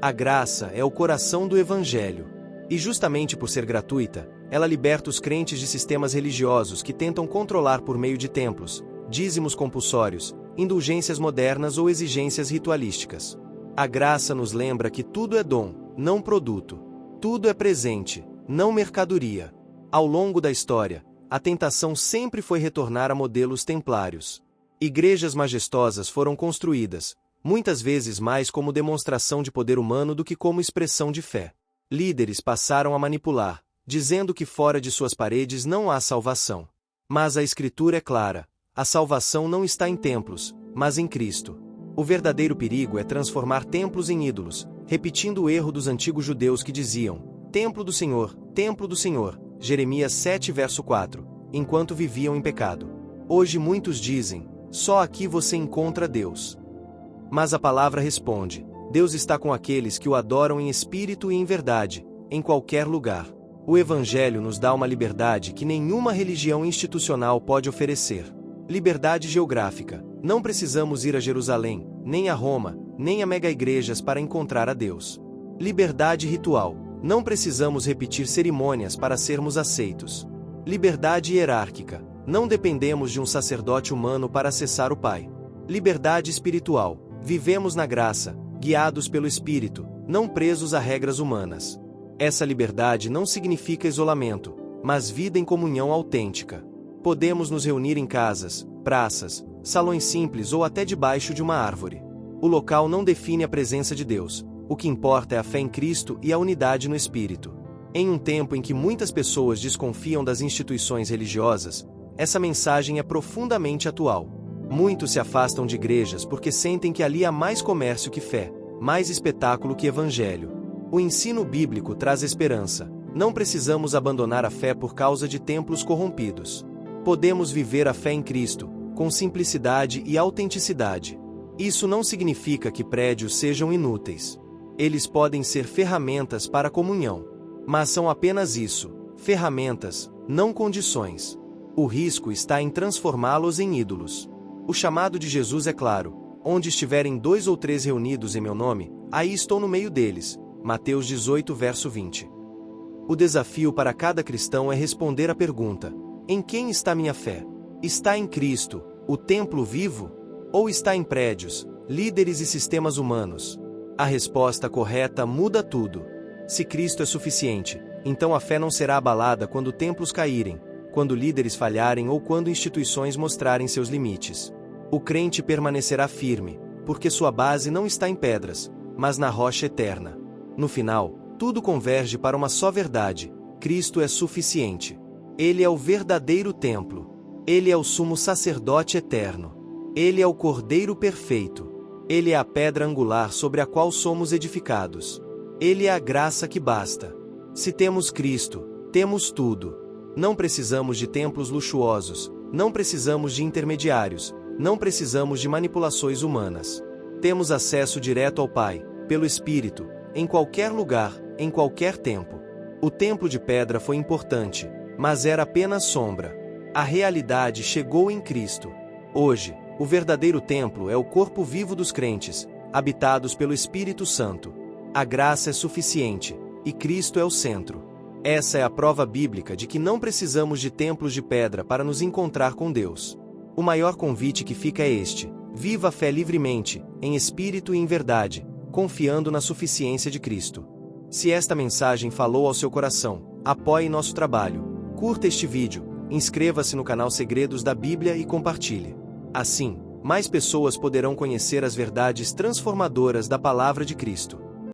A graça é o coração do Evangelho. E justamente por ser gratuita, ela liberta os crentes de sistemas religiosos que tentam controlar por meio de templos, dízimos compulsórios, indulgências modernas ou exigências ritualísticas. A graça nos lembra que tudo é dom, não produto. Tudo é presente, não mercadoria. Ao longo da história, a tentação sempre foi retornar a modelos templários. Igrejas majestosas foram construídas, muitas vezes mais como demonstração de poder humano do que como expressão de fé. Líderes passaram a manipular, dizendo que fora de suas paredes não há salvação. Mas a Escritura é clara: a salvação não está em templos, mas em Cristo. O verdadeiro perigo é transformar templos em ídolos, repetindo o erro dos antigos judeus que diziam: Templo do Senhor, Jeremias 7 verso 4, enquanto viviam em pecado. Hoje muitos dizem: só aqui você encontra Deus. Mas a palavra responde: Deus está com aqueles que o adoram em espírito e em verdade, em qualquer lugar. O Evangelho nos dá uma liberdade que nenhuma religião institucional pode oferecer. Liberdade geográfica. Não precisamos ir a Jerusalém, nem a Roma, nem a mega-igrejas para encontrar a Deus. Liberdade ritual. Não precisamos repetir cerimônias para sermos aceitos. Liberdade hierárquica. Não dependemos de um sacerdote humano para acessar o Pai. Liberdade espiritual. Vivemos na graça, guiados pelo Espírito, não presos a regras humanas. Essa liberdade não significa isolamento, mas vida em comunhão autêntica. Podemos nos reunir em casas, praças, salões simples ou até debaixo de uma árvore. O local não define a presença de Deus, o que importa é a fé em Cristo e a unidade no Espírito. Em um tempo em que muitas pessoas desconfiam das instituições religiosas, essa mensagem é profundamente atual. Muitos se afastam de igrejas porque sentem que ali há mais comércio que fé, mais espetáculo que evangelho. O ensino bíblico traz esperança. Não precisamos abandonar a fé por causa de templos corrompidos. Podemos viver a fé em Cristo, com simplicidade e autenticidade. Isso não significa que prédios sejam inúteis. Eles podem ser ferramentas para a comunhão. Mas são apenas isso, ferramentas, não condições. O risco está em transformá-los em ídolos. O chamado de Jesus é claro: onde estiverem 2 ou 3 reunidos em meu nome, aí estou no meio deles. Mateus 18 verso 20. O desafio para cada cristão é responder à pergunta: em quem está minha fé? Está em Cristo, o templo vivo? Ou está em prédios, líderes e sistemas humanos? A resposta correta muda tudo. Se Cristo é suficiente, então a fé não será abalada quando templos caírem, quando líderes falharem ou quando instituições mostrarem seus limites. O crente permanecerá firme, porque sua base não está em pedras, mas na rocha eterna. No final, tudo converge para uma só verdade: Cristo é suficiente. Ele é o verdadeiro templo. Ele é o sumo sacerdote eterno. Ele é o Cordeiro perfeito. Ele é a pedra angular sobre a qual somos edificados. Ele é a graça que basta. Se temos Cristo, temos tudo. Não precisamos de templos luxuosos, não precisamos de intermediários, não precisamos de manipulações humanas. Temos acesso direto ao Pai, pelo Espírito, em qualquer lugar, em qualquer tempo. O templo de pedra foi importante, mas era apenas sombra. A realidade chegou em Cristo. Hoje, o verdadeiro templo é o corpo vivo dos crentes, habitados pelo Espírito Santo. A graça é suficiente, e Cristo é o centro. Essa é a prova bíblica de que não precisamos de templos de pedra para nos encontrar com Deus. O maior convite que fica é este: viva a fé livremente, em espírito e em verdade, confiando na suficiência de Cristo. Se esta mensagem falou ao seu coração, apoie nosso trabalho. Curta este vídeo, inscreva-se no canal Segredos da Bíblia e compartilhe. Assim, mais pessoas poderão conhecer as verdades transformadoras da Palavra de Cristo.